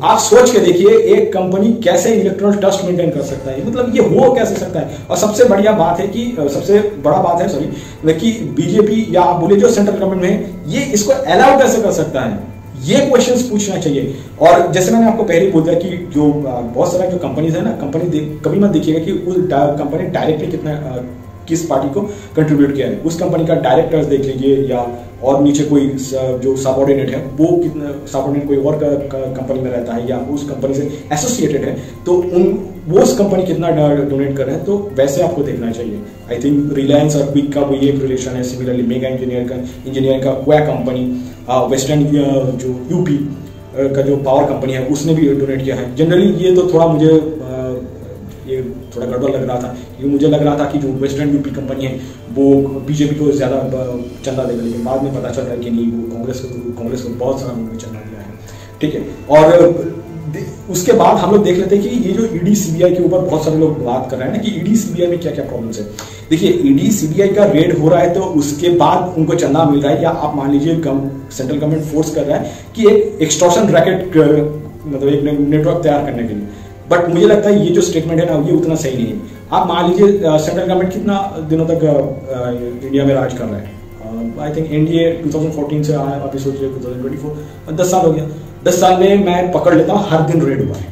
आप सोच के देखिए एक कंपनी कैसे इलेक्टोरल ट्रस्ट मेंटेन कर सकता है, मतलब ये हो कैसे सकता है? और सबसे बड़ा बात है कि बीजेपी या आप बोले जो सेंट्रल गवर्नमेंट में है, ये इसको अलाउ कैसे कर सकता है? ये क्वेश्चंस पूछना चाहिए। और जैसे मैंने आपको पहले बोल दिया कि जो बहुत सारा जो कंपनीज है ना, कभी मत देखिएगा कि उस कंपनी डायरेक्टली किस पार्टी को कंट्रीब्यूट किया है। उस कंपनी का डायरेक्टर्स देख लीजिए, या और नीचे कोई जो सबऑर्डिनेट है वो कितना सबऑर्डिनेट कोई और कंपनी में रहता है या उस कंपनी से एसोसिएटेड है, तो वो उस कंपनी कितना डोनेट कर रहे हैं, तो वैसे आपको देखना चाहिए। आई थिंक रिलायंस और क्विक का वही एक रिलेशन है। सिमिलरली मेगा इंजीनियर का क्वा कंपनी, वेस्टर्न जो यूपी का जो पावर कंपनी है उसने भी डोनेट किया है। जनरली ये तो थोड़ा मुझे ये थोड़ा गड़बड़ लग रहा था, क्योंकि मुझे लग रहा था कि जो वेस्टर्न यूपी कंपनी है वो बीजेपी को ज्यादा चंदा देगा, लेकिन बाद में पता चल रहा है कि नहीं, वो कांग्रेस को बहुत सारा उन्होंने चंदा दिया है, ठीक है। और उसके बाद हम लोग देख लेते हैं कि ये जो ईडी सीबीआई के ऊपर बहुत सारे लोग बात कर रहे हैं ना कि ईडी सीबीआई में क्या क्या प्रॉब्लम्स है। देखिए ईडी सीबीआई का रेड हो रहा है तो उसके बाद उनको चंदा मिल रहा है, या आप मान लीजिए सेंट्रल गवर्नमेंट फोर्स कर रहा है कि एक एक्सटॉर्शन रैकेट मतलब एक नेटवर्क तैयार करने के लिए। बट मुझे लगता है ये जो स्टेटमेंट है ना ये उतना सही नहीं है। आप मान लीजिए सेंट्रल गवर्नमेंट कितना दिनों तक इंडिया में राज कर रहा है, आई थिंक एनडीए 2014 से आया, अभी सोचिए 2024, 10 साल हो गया। 10 साल में मैं पकड़ लेता हूँ हर दिन रेड हुआ है,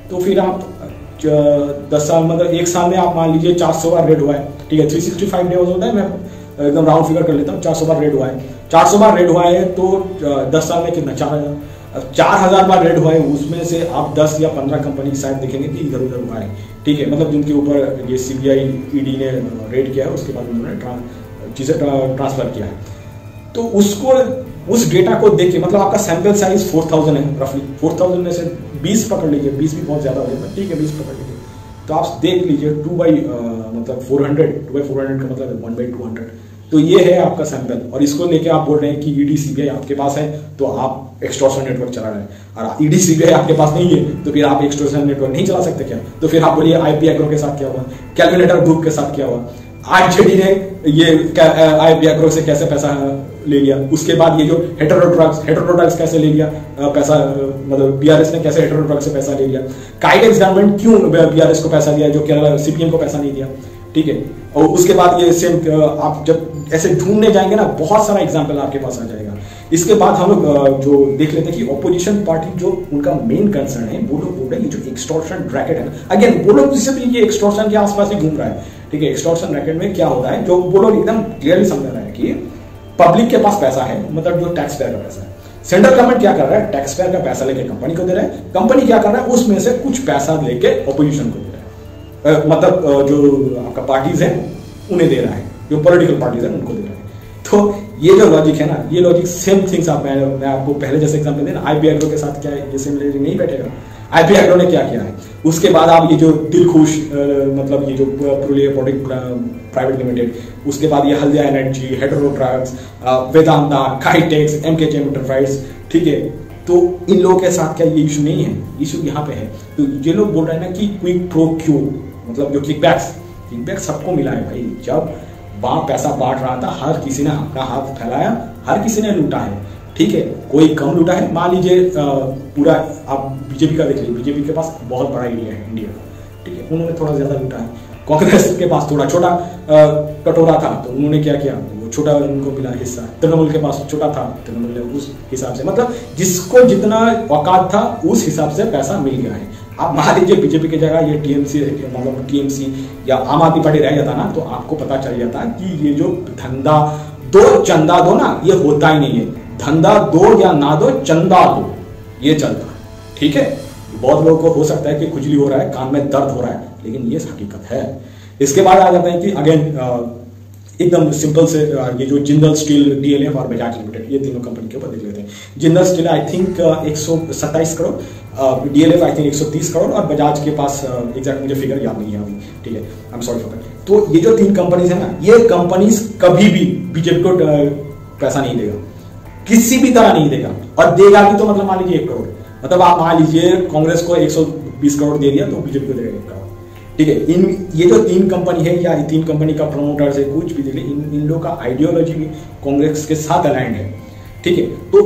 तो फिर आप 10 साल मतलब एक साल में आप मान लीजिए 400 बार रेड हुआ है, ठीक है, 365 डेज होता है, मैं एकदम राउंड फिगर कर लेता हूँ, 400 बार रेड हुआ है। 400 बार रेड हुआ है तो 10 साल में कितना, 4000 बार रेड हुआ है। उसमें से आप 10 या 15 कंपनी शायद देखेंगे कि इधर उधर हुआ है, ठीक है, मतलब जिनके ऊपर ये सीबीआई ईडी ने रेड किया है, उसके बाद उन्होंने चीजें ट्रांसफर किया है। तो उसको उस डेटा को देख के, मतलब आपका सैंपल साइज 4000 है, रफली 4000 में से 20 पकड़ लीजिए, 20 भी बहुत ज्यादा हो जाएगा, ठीक है, 20 पकड़ लीजिए, तो आप देख लीजिए 2/400 का मतलब 1/200, तो ये है आपका सैंपल। और इसको लेके आप बोल रहे हैं कि ईडी सीबीआई आपके पास है तो आप एक्सटॉर्शन नेटवर्क चला रहे हैं, और ईडी सीबीआई आपके पास नहीं है तो फिर आप एक्सटॉर्शन नेटवर्क नहीं चला सकते क्या? तो फिर आप बोलिए आईपी एग्रो के साथ क्या हुआ, कैलकुलेटर ग्रुप के साथ क्या हुआ, आरजेडी ने ये आईपी एग्रो से कैसे पैसा ले लिया। उसके बाद ये जो हेटेरो ड्रग्स कैसे ले लिया पैसा, मतलब बीआरएस ने कैसे हेटेरो ड्रग्स से पैसा ले लिया। काइडेक्स गवर्नमेंट क्यों बीआरएस को पैसा दिया जो केरला सीपीएम को पैसा नहीं दिया, ठीक है। और उसके बाद ये सेम आप जब ऐसे ढूंढने जाएंगे ना, बहुत सारा एग्जाम्पल आपके पास आ जाएगा। इसके बाद हम लोग जो देख लेते हैं कि ऑपोजिशन पार्टी जो उनका मेन कंसर्न है, वो लोग बोल रहे हैं ये जो एक्सटॉर्शन रैकेट है ना, अगेन वो लोग जिससे भी ये एक्सटॉर्शन के आसपास ही घूम रहा है, ठीक है। एक्सटॉर्शन रैकेट में क्या होता है, जो वो लोग एकदम क्लियरली समझ रहे हैं कि पब्लिक के पास पैसा है, मतलब जो टैक्स पेयर का पैसा है। सेंट्रल गवर्नमेंट क्या कर रहा है, टैक्स पेयर का पैसा लेके कंपनी को दे रहा है, कंपनी क्या कर रहा है उसमें से कुछ पैसा लेके ऑपोजिशन को दे रहा है, मतलब जो आपका पार्टीज है उन्हें दे रहा है, जो पॉलिटिकल पार्टीज है उनको दे रहा है। तो ये जो लॉजिक है ना, ये लॉजिक सेम थिंग्स आप मैं आपको पहले जैसे एग्जांपल देना, आईपी एग्रो के साथ क्या है, ये सिमिलरिटी नहीं बैठेगा। आईपी एग्रो ने क्या किया है, उसके बाद आप ये जो दिलखुश मतलब ये जो पुरुलिया प्रोडक्ट प्राइवेट लिमिटेड, उसके बाद ये Haldia Energy, Hetero Drugs, Vedanta, Kitex, MKJ Enterprise, ठीक है। तो इन लोगों के साथ क्या ये इशू नहीं है, इशू यहाँ पे है। तो ये लोग बोल रहे हैं ना कि क्विक प्रो क्यू, मतलब जो किकबैक सबको मिला है भाई। जब वहां पैसा बांट रहा था, हर किसी ने अपना हाथ फैलाया, हर किसी ने लूटा है, ठीक है। कोई कम लूटा है, मान लीजिए पूरा आप बीजेपी का देख लीजिए, बीजेपी के पास बहुत बड़ा एरिया है इंडिया का, ठीक है, उन्होंने थोड़ा ज्यादा लूटा है। कांग्रेस के पास थोड़ा छोटा कटोरा था, तो उन्होंने क्या किया, वो छोटा उनको मिला हिस्सा। तृणमूल के पास छोटा था, तृणमूल ने उस हिसाब से, मतलब जिसको जितना औकात था उस हिसाब से पैसा मिल गया है। आप मान लीजिए बीजेपी की जगह ये टीएमसी या आम आदमी पार्टी रह जाता ना, तो आपको पता चल जाता कि ये जो धंधा दो चंदा दो ना, ये होता ही नहीं है। धंधा दो या ना दो, चंदा दो, ये चलता है, ठीक है। बहुत लोगों को हो सकता है कि खुजली हो रहा है, कान में दर्द हो रहा है, लेकिन ये हकीकत है। इसके बाद आ जाता है कि अगेन एकदम सिंपल से ये जो जिंदल स्टील, डीएलएफ और बजाज लिमिटेड, ये तीनों कंपनी के ऊपर देख लेते हैं। Jindal steel I think 127 crore, DLF I think 130 crore, और बजाज के पास एग्जैक्ट मुझे फिगर याद नहीं है अभी, ठीक है, I am sorry for that. तो ये जो तीन कंपनीज है ना, ये कंपनीज कभी भी बीजेपी को पैसा नहीं देगा, किसी भी तरह नहीं देगा, और देगा भी तो मतलब मान लीजिए 1 करोड़, मतलब आप मान लीजिए कांग्रेस को 120 करोड़ दे दिया तो बीजेपी को देगा 1 करोड़, ठीक है। ये जो तीन कंपनी है या तीन कंपनी का प्रमोटर्स है, कुछ भी देखिए, इन लोगों का आइडियोलॉजी भी कांग्रेस के साथ अलाइंड है, ठीक है। तो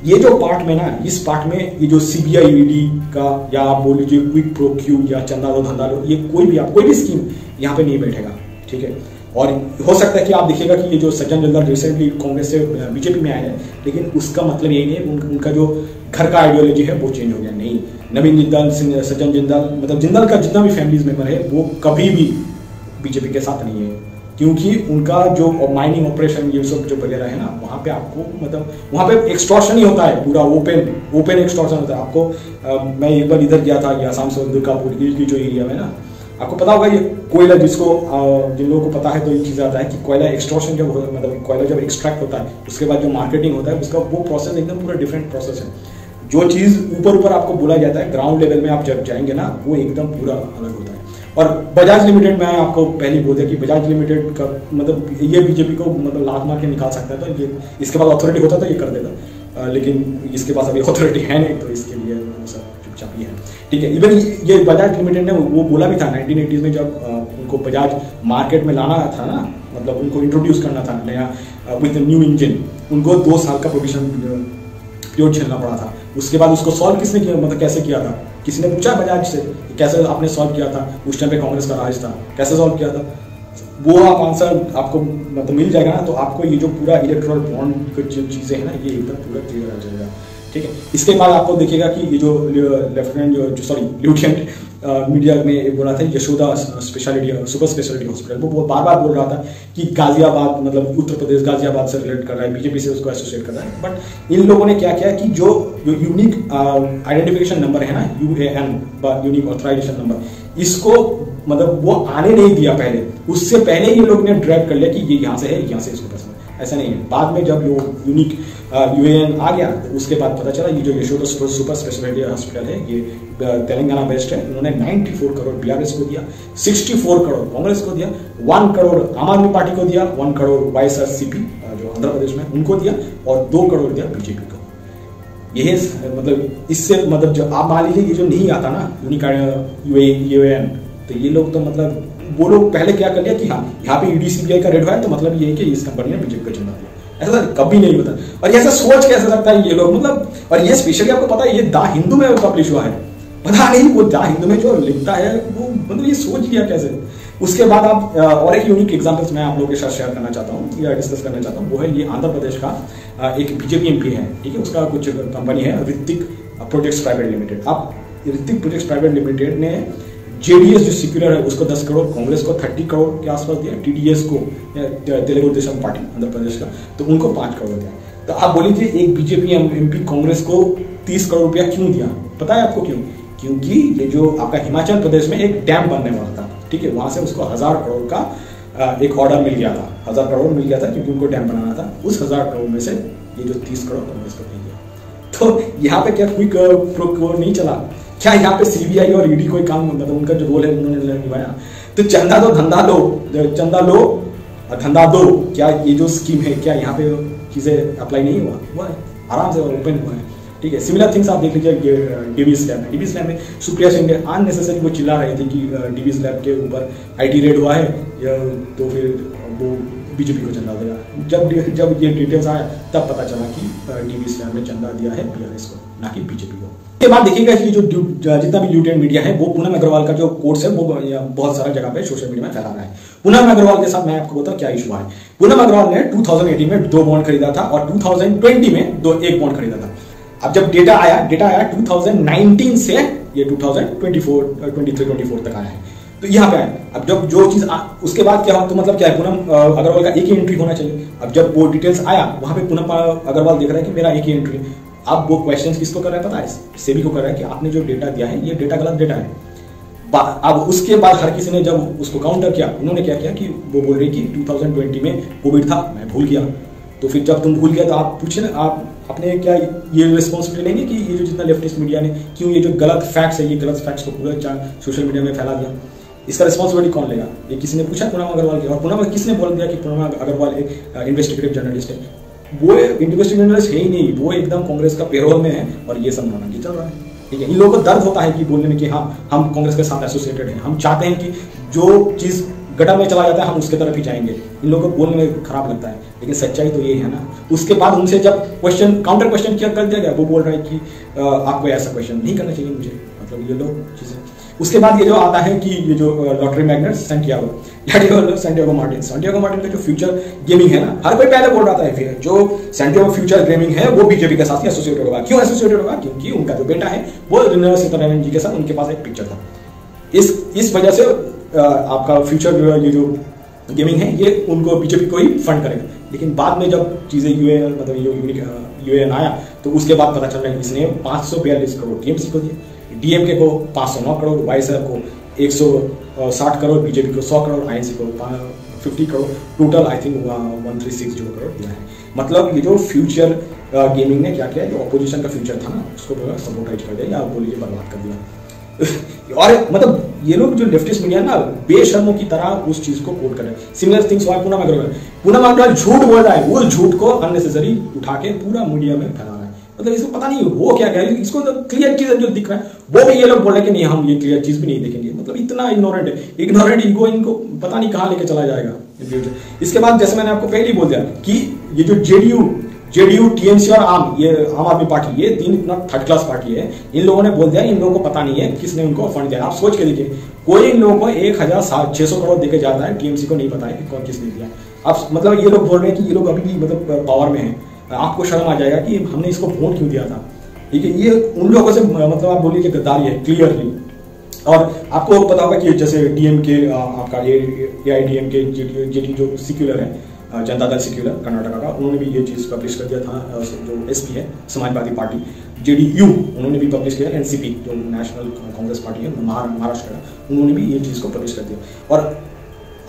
ये जो पार्ट में ना, इस पार्ट में ये जो सीबीआई ईडी का, या आप बोल लीजिए क्विक प्रो क्यू या चंदा लो धंधा लो, ये कोई भी स्कीम यहाँ पे नहीं बैठेगा, ठीक है। और हो सकता है कि आप देखिएगा कि ये जो सज्जन जिंदाल रिसेंटली कांग्रेस से बीजेपी में आए हैं, लेकिन उसका मतलब यही नहीं, उनका जो घर का आइडियोलॉजी है वो चेंज हो गया, नहीं। नवीन जिंदाल, सज्जन जिंदाल, मतलब जिंदाल का जितना भी फैमिलीज मेंबर है वो कभी भी बीजेपी के साथ नहीं है, क्योंकि उनका जो माइनिंग ऑपरेशन ये सब जो वगैरह है ना, वहाँ पे आपको मतलब वहाँ पे एक्सटॉर्शन ही होता है, पूरा ओपन एक्सटॉर्शन होता है। आपको मैं एक बार इधर गया था, ये आसाम से दुर्गापुर की जो एरिया में ना, आपको पता होगा ये कोयला, जिसको जिन लोगों को पता है तो ये चीज़ आता है कि कोयला एक्सट्रॉशन जब मतलब कोयला जब एक्सट्रैक्ट होता है, उसके बाद जो मार्केटिंग होता है उसका वो प्रोसेस एकदम पूरा डिफरेंट प्रोसेस है। जो चीज़ ऊपर आपको बोला जाता है, ग्राउंड लेवल में आप जब जाएंगे ना, वो एकदम पूरा अलग होता है। और बजाज लिमिटेड, मैं आपको पहले बोल दिया कि बजाज लिमिटेड का मतलब ये बीजेपी को मतलब लात मार के निकाल सकता है, तो ये इसके पास अथॉरिटी होता तो ये कर देता, लेकिन इसके पास अभी अथॉरिटी है नहीं, तो इसके लिए सब चुपचाप ही है, ठीक है। इवन ये बजाज लिमिटेड ने वो बोला भी था 1980s में, जब उनको बजाज मार्केट में लाना था ना, मतलब उनको इंट्रोड्यूस करना था नया विद न्यू इंजन, उनको 2 साल का प्रोविजन पीरियड झेलना पड़ा था। उसके बाद उसको सॉल्व किसने किया, मतलब कैसे किया था, किसी ने पूछा बजाज से कैसे आपने सॉल्व किया था, उस टाइम पे कांग्रेस का राज था, कैसे सॉल्व किया था, वो आप आंसर आपको मतलब मिल जाएगा ना, तो आपको ये जो पूरा इलेक्ट्रल बॉन्ड की जो चीज़ें हैं ना, ये एकदम पूरा क्लियर आ जाएगा, ठीक है। इसके बाद आपको देखिएगा कि ये जो लेफ्टिनेंट मीडिया में बोला था Yashoda speciality super speciality hospital, वो बार बार बोल रहा था कि गाजियाबाद मतलब उत्तर प्रदेश गाजियाबाद से रिलेट कर रहा है, बीजेपी से उसको एसोसिएट कर रहा है। बट इन लोगों ने क्या किया कि जो यूनिक आइडेंटिफिकेशन नंबर है ना, UAN यूनिक ऑथराइजेशन नंबर, इसको मतलब वो आने नहीं दिया पहले, उससे पहले ये लोग ने ड्राइव कर लिया कि ये यहाँ से है, यहाँ से इसको पसंद है। ऐसा नहीं है, बाद में जब वो यूनिक UAN आ गया तो उसके बाद पता चला ये जो यशोदा सुपर स्पेशलिटी हॉस्पिटल है ये तेलंगाना बेस्ड है। उन्होंने 94 करोड़ बीआरएस को दिया, 64 करोड़ कांग्रेस को दिया, 1 करोड़ आम आदमी पार्टी को दिया, 1 करोड़ YSRCP जो आंध्र प्रदेश में उनको दिया, और 2 करोड़ दिया बीजेपी को। यही मतलब इससे मतलब जो आप मान लीजिए ये जो नहीं आता ना यूनिक UAN, तो ये लोग तो मतलब वो लोग पहले क्या कर लिया कि हाँ यहाँ पे ED CBI का रेड हुआ है, तो मतलब ये है कि इस कंपनी ने बीजेपी को चुना दिया, ऐसा कभी नहीं होता। और ये ऐसा सोच कैसे सकता है ये लोग, मतलब। और ये स्पेशली आपको पता है ये द हिंदू में पब्लिश हुआ है, पता नहीं वो द हिंदू में जो लिखता है वो मतलब ये सोच लिया कैसे। उसके बाद आप और एक यूनिक एग्जांपल्स मैं आप लोगों के साथ शेयर करना चाहता हूँ या डिस्कस करना चाहता हूँ, वो है ये आंध्र प्रदेश का एक बीजेपी एमपी है, ठीक है। उसका कुछ कंपनी है ऋतिक प्रोजेक्ट्स प्राइवेट लिमिटेड। आप ऋतिक प्रोजेक्ट्स प्राइवेट लिमिटेड ने जेडीएस जो सेक्युलर है उसको 10 करोड़, कांग्रेस को 30 करोड़ के आसपास दिया, टीडीएस को तेलुगु देशम पार्टी आंध्र प्रदेश का तो उनको 5 करोड़ दिया। तो आप बोलिए एक बीजेपी एमपी कांग्रेस को 30 करोड़ रुपया क्यों दिया? पता है आपको क्यों? क्योंकि ये जो आपका हिमाचल प्रदेश में एक डैम बनने वाला था, ठीक है, वहां से उसको 1000 करोड़ का एक ऑर्डर मिल गया था, 1000 करोड़ मिल गया था क्योंकि उनको डैम बनाना था। उस 1000 करोड़ में से ये जो 30 करोड़ कांग्रेस को मिल गया। तो यहाँ पे क्या कोई प्रो नहीं चला क्या? यहाँ पे सीबीआई और ईडी कोई काम मतलब उनका जो रोल है उन्होंने निभाया? तो चंदा दो धंधा लो, चंदा लो धंधा दो, क्या ये जो स्कीम है क्या यहाँ पे चीजें अप्लाई नहीं हुआ है? आराम से ओपन हुआ है, ठीक है। सिमिलर थिंग्स आप देख लीजिए डीवीएस लैब में। डीवीएस लैब में सुप्रिया सिंह अननेसेसरी वो चिल्ला रहे थे कि डीवीएस लैब के ऊपर आईटी रेड हुआ है या तो फिर वो बीजेपी को चंदा देगा। जब ये डिटेल्स आया तब पता चला कि डीवीएस लैब ने चंदा दिया है बीआरएस को, ना कि बीजेपी को। इसके बाद देखिएगा कि जो जितना भी ल्यूटेंट मीडिया है वो पूनम अग्रवाल का जो कोर्स है वो बहुत सारा जगह पे सोशल मीडिया में फैला रहा है। पूनम अग्रवाल के साथ मैं आपको बताऊं क्या इशू है। पूनम अग्रवाल ने 2018 में 2 बॉन्ड खरीदा था और 2020 में एक बॉन्ड खरीदा था। अब जब डेटा आया 2019 से ये 2024 तक आया है, तो यहाँ पे आया। अब जब जो चीज उसके बाद क्या हो तो मतलब क्या है, पूनम अग्रवाल का एक ही एंट्री होना चाहिए। अब जब वो डिटेल्स आया वहां पे पूनम अग्रवाल देख रहा है कि मेरा एक ही एंट्री। अब वो क्वेश्चन किसको कर रहा है पता है? सेबी को कर रहा है कि आपने जो डेटा दिया है ये डेटा गलत डेटा है। अब उसके बाद हर किसी ने जब उसको काउंटर किया, उन्होंने क्या किया कि वो बोल रही कि 2020 में कोविड था, मैं भूल गया। तो फिर जब तुम भूल गया तो आप पूछे ना, आप अपने क्या ये रिस्पॉन्सिबिलिटी लेंगे कि ये जो जितना लेफ्टिस्ट मीडिया ने क्यों ये जो गलत फैक्ट्स है ये गलत फैक्ट्स को पूरा सोशल मीडिया में फैला दिया, इसका रिस्पॉन्सिबिलिटी कौन लेगा? ये किसी ने पूछा पूनम अग्रवाल की। और पूनम किसने बोल दिया कि पूनम अग्रवाल एक इन्वेस्टिगेटिव जर्नलिस्ट है? वो इन्वेस्टिगेटिव जर्नलिस्ट है ही नहीं, वो एकदम कांग्रेस का पेरोल में है और ये सब नाटक चल रहा है, ठीक है। इन लोगों को दर्द होता है कि बोलने में कि हाँ हम कांग्रेस के साथ एसोसिएटेड हैं, हम चाहते हैं कि जो चीज गटर में चला जाता है हम उसके तरफ ही जाएंगे। इन लोगों को बोलने में खराब लगता है, लेकिन सच्चाई तो ये है ना। उसके बाद उनसे जब काउंटर क्वेश्चन किया कर दिया गया, वो बोल रहा है कि आपको ऐसा क्वेश्चन नहीं करना चाहिए मुझे, मतलब ये लोग चीजें। उसके बाद ये जो आता है कि ये जो लॉटरी मैग्नेट सैंटियागो मार्टिन का जो फ्यूचर गेमिंग है ना, हर कोई पहले बोल रहा था फिर जो सैंटियागो फ्यूचर गेमिंग है वो बीजेपी के साथ ही एसोसिएटेड होगा। क्यों एसोसिएटेड होगा? क्योंकि उनका जो बेटा है वो निर्मला सीतारमण जी के साथ उनके पास एक पिक्चर था। इस वजह से आपका फ्यूचर ये जो गेमिंग है ये उनको बीजेपी को ही फंड करेगा। लेकिन बाद में जब चीजें यूएन आया तो उसके बाद पता चल रहा है इसने 542 करोड़ टीएमसी को दिए, डीएमके को 509 करोड़, वाईएसआर को 160 करोड़, बीजेपी को 100 करोड़, आईएनसी को 50 crore, total I think 1360 crore दिया है। मतलब ये जो फ्यूचर गेमिंग ने क्या किया, जो ऑपोजिशन का फ्यूचर था ना उसको सपोर्टाइज कर दिया या आप बोलिए बर्बाद कर दिया। और मतलब ये लोग जो लेफ्टिस्ट मीडिया ना बेशर्मों की तरह उस चीज को कोट कर रहे हैं। सिमिलर थिंग्स हुआ पूनम अग्रवाल झूठ बोल रहा है, वो झूठ को अननेसेसरी उठा के पूरा मीडिया में फैला रहा है। मतलब इसको पता नहीं वो क्या है, इसको तो क्लियर चीज जो दिख रहा है वो भी ये लोग बोल रहे हैं कि नहीं हम ये क्लियर चीज भी नहीं देखेंगे। मतलब इतना इग्नोरेंट है, इग्नोरेंट ईगो इनको पता नहीं कहां लेके चला जाएगा। इसके बाद जैसे मैंने आपको पहले ही बोल दिया कि ये जो जेडीयू टीएमसी और आम आदमी पार्टी ये 3 इतना थर्ड क्लास पार्टी है। इन लोगों ने बोल दिया इन लोगों को पता नहीं है किसने उनको फंड दिया। आप सोच के देखिए, कोई इन लोगों को 1600 करोड़ देके जाता है, टीएमसी को नहीं पता है कि कौन किसने दिया। आप मतलब ये लोग बोल रहे हैं कि ये लोग अभी भी मतलब पावर में है। आपको शर्म आ जाएगा कि हमने इसको वोट क्यों दिया था, ठीक है। ये उन लोगों से मतलब आप बोलिए कि गद्दारी है क्लियरली। और आपको पता होगा कि जैसे डीएमके आपका एआईडीएमके जेडी जो सेक्युलर है, जनता दल सेक्युलर कर्नाटका का, उन्होंने भी ये चीज पब्लिश कर दिया था। जो एसपी है समाजवादी पार्टी, जेडीयू उन्होंने भी पब्लिश किया, एनसीपी जो नेशनल कांग्रेस पार्टी है महाराष्ट्र का, उन्होंने भी ये चीज को पब्लिश कर दिया। और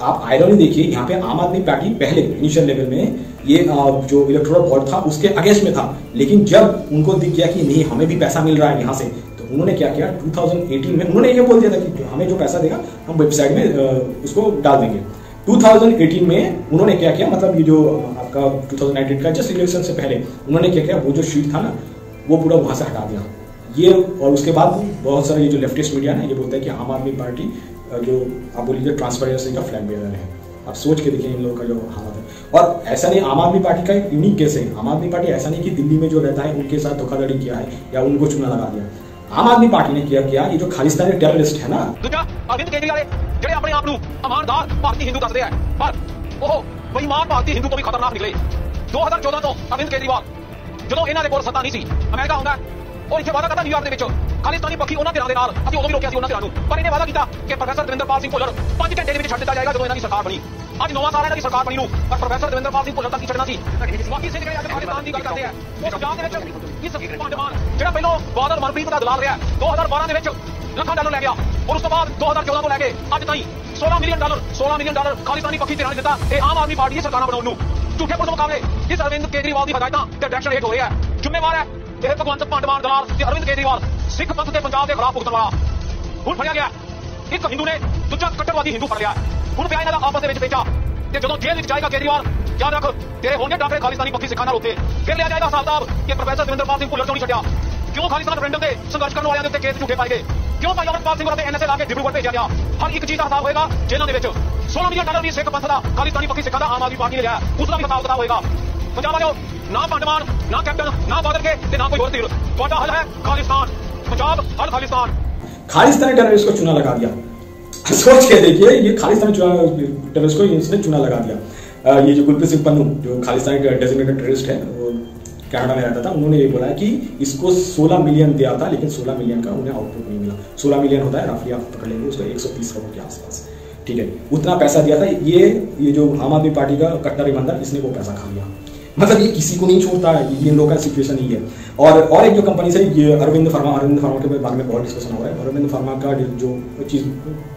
आप आयरनी देखिए, यहाँ पे आम आदमी पार्टी पहले इनिशियल लेवल में ये जो इलेक्टोरल वोट था उसके अगेंस्ट में था, लेकिन जब उनको दिख गया कि नहीं हमें भी पैसा मिल रहा है यहाँ से, तो उन्होंने क्या किया 2018 में उन्होंने ये बोल दिया था कि हमें जो पैसा देगा हम वेबसाइट में उसको डाल देंगे। 2018 में उन्होंने क्या किया, मतलब ये जो आपका 2019 का जस्ट इलेक्शन से पहले उन्होंने क्या किया, वो जो शीट था ना वो पूरा वहां से हटा दिया ये। और उसके बाद बहुत सारे ये जो लेफ्टिस्ट मीडिया है ये बोलता है कि आम आदमी पार्टी जो आप बोलिए ट्रांसपेरेंसी का फ्लैग बेरर है। आप सोच के देखिए इन लोगों का जो हालत है। और ऐसा नहीं, आम आदमी पार्टी का एक यूनिक केस है। आम आदमी पार्टी ऐसा नहीं कि दिल्ली में जो रहता है उनके साथ धोखाधड़ी किया है या उनको चूना लगा दिया। आम आदमी पार्टी ने किया ये जो खालिस्तानी टेररिस्ट है ना, अरविंद केजरीवाल जेडे अपने आप ईमानदार भारतीय हिंदू दसदे हैं, पर वो बेईमान भारतीय हिंदू को भी खतरनाक निकले। 2014 तो अरविंद केजरीवाल ਜਦੋਂ ਇਹਨਾਂ ਦੇ ਕੋਲ ਸੱਤਾ ਨਹੀਂ ਸੀ, ਅਮਰੀਕਾ ਹੁੰਦਾ ਉਹ ਇੱਥੇ ਵਾਅਦਾ ਕਰਦਾ ਨਿਊਯਾਰਕ ਦੇ ਵਿੱਚ ਖਾਲਿਸਤਾਨੀ ਪੱਖੀ ਉਹਨਾਂ ਧਿਰਾਂ ਦੇ ਨਾਲ ਅਸੀਂ ਉਦੋਂ ਵੀ ਰੋਕਿਆ ਸੀ ਉਹਨਾਂ ਧਿਰਾਂ ਨੂੰ, ਪਰ ਇਹਨੇ ਵਾਅਦਾ ਕੀਤਾ ਕਿ ਪ੍ਰੋਫੈਸਰ ਦਵਿੰਦਰਪਾਲ ਸਿੰਘ ਭੁੱਲਰ 5 ਘੰਟੇ ਦੇ ਵਿੱਚ ਛੱਡ ਦਿੱਤਾ ਜਾਏਗਾ ਜਦੋਂ ਇਹਨਾਂ ਦੀ ਸਰਕਾਰ ਬਣੀ। ਅੱਜ 9ਵਾਂ ਸਾਲ ਇਹਨਾਂ ਦੀ ਸਰਕਾਰ ਬਣੀ ਨੂੰ, ਪਰ ਪ੍ਰੋਫੈਸਰ ਦਵਿੰਦਰਪਾਲ ਸਿੰਘ ਭੁੱਲਰ ਤੱਕ ਹੀ ਛੱਡਣਾ ਸੀ। ਬਾਕੀ ਸਿੰਘ ਜਿਹੜੇ ਅੱਜ ਪਾਕਿਸਤਾਨ ਦੀ ਗੱਲ ਕਰਦੇ ਆ, ਉਹ ਪੰਜਾਬ ਦੇ ਵਿੱਚ ਇਸ ਪੰਜਮਾਨ ਜਿਹੜਾ ਪਹਿਲਾਂ ਬਾਦਲ ਮਨਪ੍ਰੀਤ ਦਾ ਦਲਾਲ ਰਿਹਾ 2012 ਦੇ ਵਿੱਚ ਲੱਖਾਂ ਡਾਲਰ ਲੈ ਗਿਆ, ਔਰ ਉਸ ਤੋਂ ਬਾਅਦ 2014 ਤੋਂ ਲੈ ਕੇ ਅੱਜ ਤਾਈਂ 16 ਮਿਲੀਅਨ ਡਾਲਰ ਖਾਲਿਸਤਾਨੀ ਪੱਖੀ ਧਿਰਾਂ ਨੇ ਦਿੱਤਾ। ਇਹ ਆਮ ਆਦਮੀ ਪਾਰਟੀ ਦੀ ਸਰਕਾਰਾਂ ਬਣਾਉਣ ਨੂੰ ਝੂਠੇ ਪੁਲਿਸ ਮੁਕਾਬਲੇ ਇਸ ਅਰਵਿੰਦ ਕੇਜਰੀਵਾਲ ਦੀ ਹਦਾਇਤਾਂ ਤੇ ਡਾਇਰੈਕਸ਼ਨ ਹੇਠ ਹੋ ਰਿਹਾ ਹੈ। ਜ਼ਿੰਮੇਵਾਰ ਹੈ ਇਹ ਭਗਵੰਤ ਪੰਡਮਾਨ ਦਲਾਲ ਤੇ ਅਰਵਿੰਦ ਕੇਜਰੀਵਾਲ ਸਿੱਖ ਪੰਥ ਤੇ ਪੰਜਾਬ ਦੇ ਖਿਲਾਫ ਭੁਗਤਣ ਵਾਲਾ। ਹੁਣ ਫੜਿਆ ਗਿਆ ਇੱਕ ਹਿੰਦੂ ਨੇ ਦੂਜਾ ਕੱਟੜਵਾਦੀ ਹਿੰਦੂ ਫੜ ਲਿਆ। ਹੁਣ ਪਿਆ ਇਹਨਾਂ ਦਾ ਆਪਸ ਦੇ ਵਿੱਚ ਵੇਚਾ, ਤੇ ਜਦੋਂ ਜੇਲ੍ਹ ਵਿੱਚ ਜਾਏਗਾ ਕੇਜਰੀਵਾਲ, ਯਾਦ ਰੱਖ ਤੇਰੇ ਹੋਣਗੇ ਡਾਕਟਰ ਖਾਲਿਸਤਾਨੀ ਪੱਖੀ ਸਿੱਖਾਂ ਨਾਲ ਉੱਤੇ। ਫਿਰ ਲਿਆ ਜਾਏਗਾ ਹਿਸਾਬ ਕਿ ਪ੍ਰੋਫੈਸਰ ਦਵਿੰਦਰਪਾਲ ਸਿੰਘ ਭੁੱਲਰ ਕਿਉਂ ਨਹੀਂ ਛੱਡਿਆ, ਕਿਉਂ ਖਾਲਿਸਤਾਨ ਰੈਫਰੈਂਡਮ ਤੇ ਸੰਘਰਸ਼ ਕਰਨ ਵਾਲਿਆਂ ਦੇ ਉੱਤੇ ਕੇਸ ਝੂਠੇ ਪਾਏ ਗਏ, ਕਿਉਂ ਭਾਈ ਅਮਰਪਾਲ ਸਿੰਘ ਅਤੇ ਐਨਐਸਏ ਲਾ ਕੇ ਡਿਬਰੂਗੜ੍ਹ ਭੇਜਿਆ ਗਿਆ। ਹਰ ਇੱਕ ਚੀਜ਼ ਦਾ ਹਿਸਾਬ ਹੋਏਗਾ। ਜੇਲ੍ਹਾਂ ਦੇ ਵਿੱਚ 16 ਮਿਲੀਅਨ ਡਾਲਰ ਵੀ ਸਿੱਖ ਪੰਥ ਦਾ ਖਾਲਿਸਤਾਨੀ ਪੱਖੀ ਸਿੱਖਾਂ ਦਾ ਆਮ ਆਦਮੀ ਪਾਰਟੀ ਨੇ ਲਿਆ, ਉਸ ਦਾ ਵੀ ਹਿਸਾਬ ਕਿਤਾਬ ਹੋਏਗਾ। ਪੰਜਾਬ ਵਾਲਿਓ, ਨਾ ਪੰਡਮਾਨ, ਨਾ ਕੈਪਟਨ, ਨਾ ਬਾਦਲ ਕੇ ਤੇ ਨਾ ਕੋਈ ਹੋਰ ਧਿਰ, ਤੁਹਾਡਾ ਹੱਲ ਹੈ ਖਾਲਿਸਤਾਨ। पंजाब हल खालिस्तान। खालिस्तानी टेररिस्ट को चुना लगा दिया। सोच के देखिए, ये खालिस्तानी टेररिस्ट को इसने चुना लगा दिया। ये जो गुरप्रीत सिंह पन्नू जो खालिस्तानी डेजिग्नेटेड टेररिस्ट है, वो कनाडा में रहता था, उन्होंने ये बोला कि इसको 16 मिलियन दिया था, लेकिन 16 मिलियन का उन्हें आउटपुट नहीं मिला। 16 मिलियन होता है रफली, आप पकड़ लेंगे उसको 130 करोड़ के आसपास, ठीक है, उतना पैसा दिया था। ये जो आम आदमी पार्टी का कट्टर ईमानदार, इसने वो पैसा खा लिया। मतलब ये किसी को नहीं छोड़ता है, ये इन लोगों का सिचुएशन ही है। और एक जो कंपनी से ये अरविंद फार्मा के बारे में बहुत डिस्कशन हो रहा है। अरविंद फार्मा का जो चीज़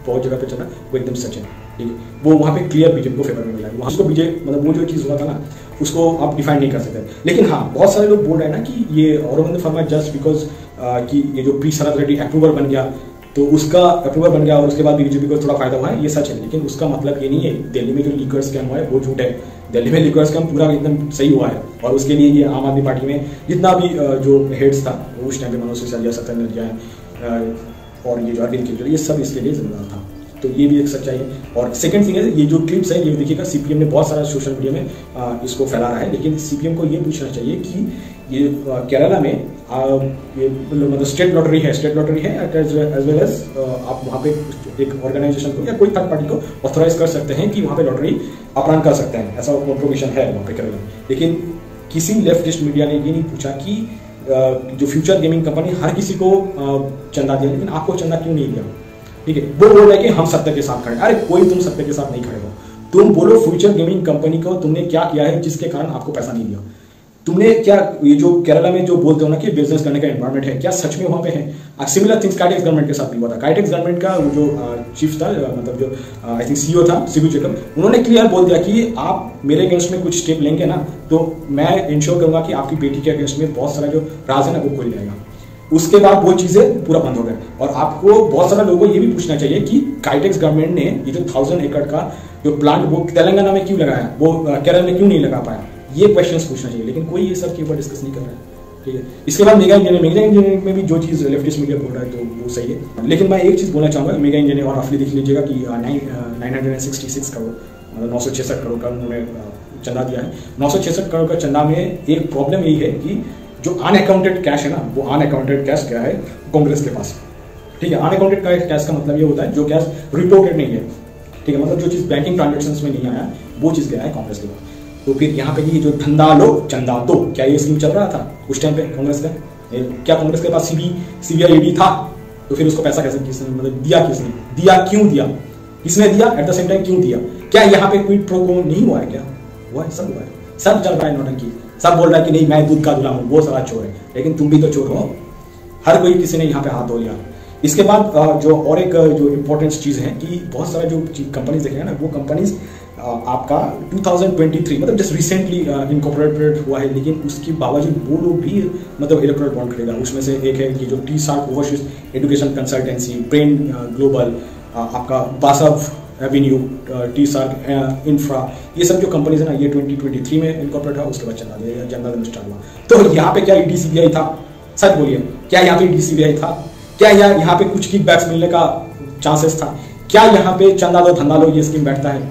बहुत जगह पे चल रहा है वो एकदम सच है, ठीक है, वो वहाँ पे क्लियर बीजेपी को फेवर में मिला है। वहाँ उसको बीजेपी मतलब वो जो चीज़ हुआ था ना, उसको आप डिफाइन नहीं कर सकते। लेकिन हाँ, बहुत सारे लोग बोल रहे हैं ना कि ये अरविंद फार्मा जस्ट बिकॉज कि ये जो पी शरद रेड्डी अप्रूवल बन गया, तो उसका अप्रूवल बन गया और उसके बाद बीजेपी को थोड़ा फायदा हुआ है, ये सच है। लेकिन उसका मतलब ये नहीं है दिल्ली में जो लीकर स्कैम हुआ है वो झूठ है। दिल्ली में लीकर स्कैम पूरा एकदम सही हुआ है, और उसके लिए ये आम आदमी पार्टी में जितना भी जो हेड्स था उस टाइम पे मनोज सिसोदिया, सत्येंद्र जैन और ये जो अरविंद केजरीवाल, ये सब इसके लिए जिम्मेदार था। तो ये भी एक सच्चाई है। और सेकंड थिंग है, ये जो क्लिप्स है ये देखिएगा, सीपीएम ने बहुत सारा सोशल मीडिया में इसको फैला रहा है। लेकिन सीपीएम को ये पूछना चाहिए कि ये केरला में ये मतलब स्टेट लॉटरी है एज वेल एज आप वहाँ पे एक ऑर्गेनाइजेशन को या कोई थर्ड पार्टी को ऑथोराइज कर सकते हैं कि वहाँ पे लॉटरी अपराध कर सकते हैं, ऐसा प्रोविजन है वहाँ पे केरला में। लेकिन किसी लेफ्टिस्ट मीडिया ने ये नहीं पूछा कि जो फ्यूचर गेमिंग कंपनी हर किसी को चंदा दिया, लेकिन आपको चंदा क्यों नहीं दिया, ठीक है। वो बोल रहा है कि हम सत्य के साथ खड़े। अरे कोई तुम सत्य के साथ नहीं खड़े हो, तुम बोलो फ्यूचर गेमिंग कंपनी को तुमने क्या किया है जिसके कारण आपको पैसा नहीं दिया। तुमने क्या, ये जो केरला में जो बोलते हो ना कि बिजनेस करने का एनवायरनमेंट है, क्या सच में वहाँ पे है? सिमिलर थिंग्स काइटेक्स गवर्नमेंट के साथ भी हुआ था। काइटेक्स गवर्नमेंट का जो चीफ था, मतलब जो आई थिंक सीईओ था शिबू जैकब, उन्होंने क्लियर बोल दिया कि आप मेरे अगेंस्ट में कुछ स्टेप लेंगे ना तो मैं इंश्योर करूंगा कि आपकी बेटी के अगेंस्ट में बहुत सारा जो राज है ना वो खुल जाएगा। उसके बाद वो चीजें पूरा बंद हो गए। और आपको बहुत सारा लोगों को ये भी पूछना चाहिए कि काइटेक्स गवर्नमेंट ने ये जो 1000 एकड़ का जो प्लांट वो तेलंगाना में क्यों लगाया, वो केरल में क्यों नहीं लगा पाया, ये क्वेश्चंस पूछना चाहिए। लेकिन कोई ये सब के ऊपर डिस्कस नहीं कर रहा है, ठीक है। इसके बाद मेगा इंजीनियरिंग में भी जो चीज़ लेफ्टिस्ट मीडिया बोल रहा है तो वो सही है। लेकिन मैं एक चीज़ बोलना चाहूँगा, मेगा इंजीनियरिंग और रफली देख लीजिएगा कि 966 करोड़ मतलब 966 करोड़ का उन्होंने चंदा दिया है। 966 करोड़ का चंदा में एक प्रॉब्लम यही है कि जो अनअकाउंटेड कैश है ना, वो अनअकाउंटेड कैश क्या है कांग्रेस के पास, ठीक है। अनअकाउंटेड कैश का मतलब ये होता है जो कैश रिपोर्टेड नहीं है, ठीक है, मतलब जो चीज़ बैंकिंग ट्रांजेक्शन में नहीं आया वो चीज़ गया है कांग्रेस के पास। तो फिर यहाँ पे ये जो धंधा लो चंदा दो, क्या ये स्कीम चल रहा था उस टाइम पे कांग्रेस का? क्या कांग्रेस के पास सीबीआई ईडी था? तो फिर उसको पैसा कैसे किसने मतलब दिया, किसने दिया, क्यों दिया, किसने दिया, एट द सेम टाइम क्यों दिया? क्या यहाँ पे कोई प्रो को नहीं हुआ है? क्या हुआ है? सब हुआ है, सब चल रहा है नौटंकी। सब बोल रहा है कि नहीं मैं दूध का दूल्हा हूँ, वो सारा चोर है, लेकिन तुम भी तो चोर हो। हर कोई किसी ने यहाँ पे हाथ धो लिया। इसके बाद जो और एक जो इम्पोर्टेंट चीज़ है कि बहुत सारा जो कंपनीज देखेंगे ना, वो कंपनीज आपका 2023 मतलब जस्ट रिसेंटली इनकॉर्पोरेटेड हुआ है, लेकिन उसके बावजूद वो लोग भी मतलब इलेक्ट्रल बॉन्ड खरीदा। उसमें से एक है कि जो T Sark overseas education consultancy, brain global, आपका Basava avenue, T Sark infra, ये सब जो कंपनीज है ना, ये 2023 में इनकॉर्पोरेट हुआ। उसके बाद चंदा स्टार्ट हुआ। तो यहाँ पे क्या ईडीसीबीआई था? सच बोलिए, क्या यहाँ पे ईडीसीबीआई था? क्या यहाँ पे कुछ किकबैक्स मिलने का चांसेस था? क्या यहाँ पे चंदा लो धंधा लो ये स्कीम बैठता है?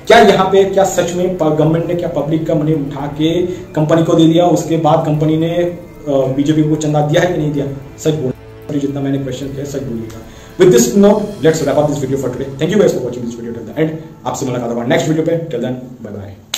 क्या यहाँ पे क्या सच में गवर्नमेंट ने क्या पब्लिक का मनी उठा के कंपनी को दे दिया, उसके बाद कंपनी ने बीजेपी को चंदा दिया है कि नहीं दिया? सच बोल, जितना मैंने क्वेश्चन किया सच बोलिएगा। With this note, let's wrap up this video for today. Thank you guys for watching this video till the end. आपसे मुलाकात होगा नेक्स्ट वीडियो पे। Till then, bye bye.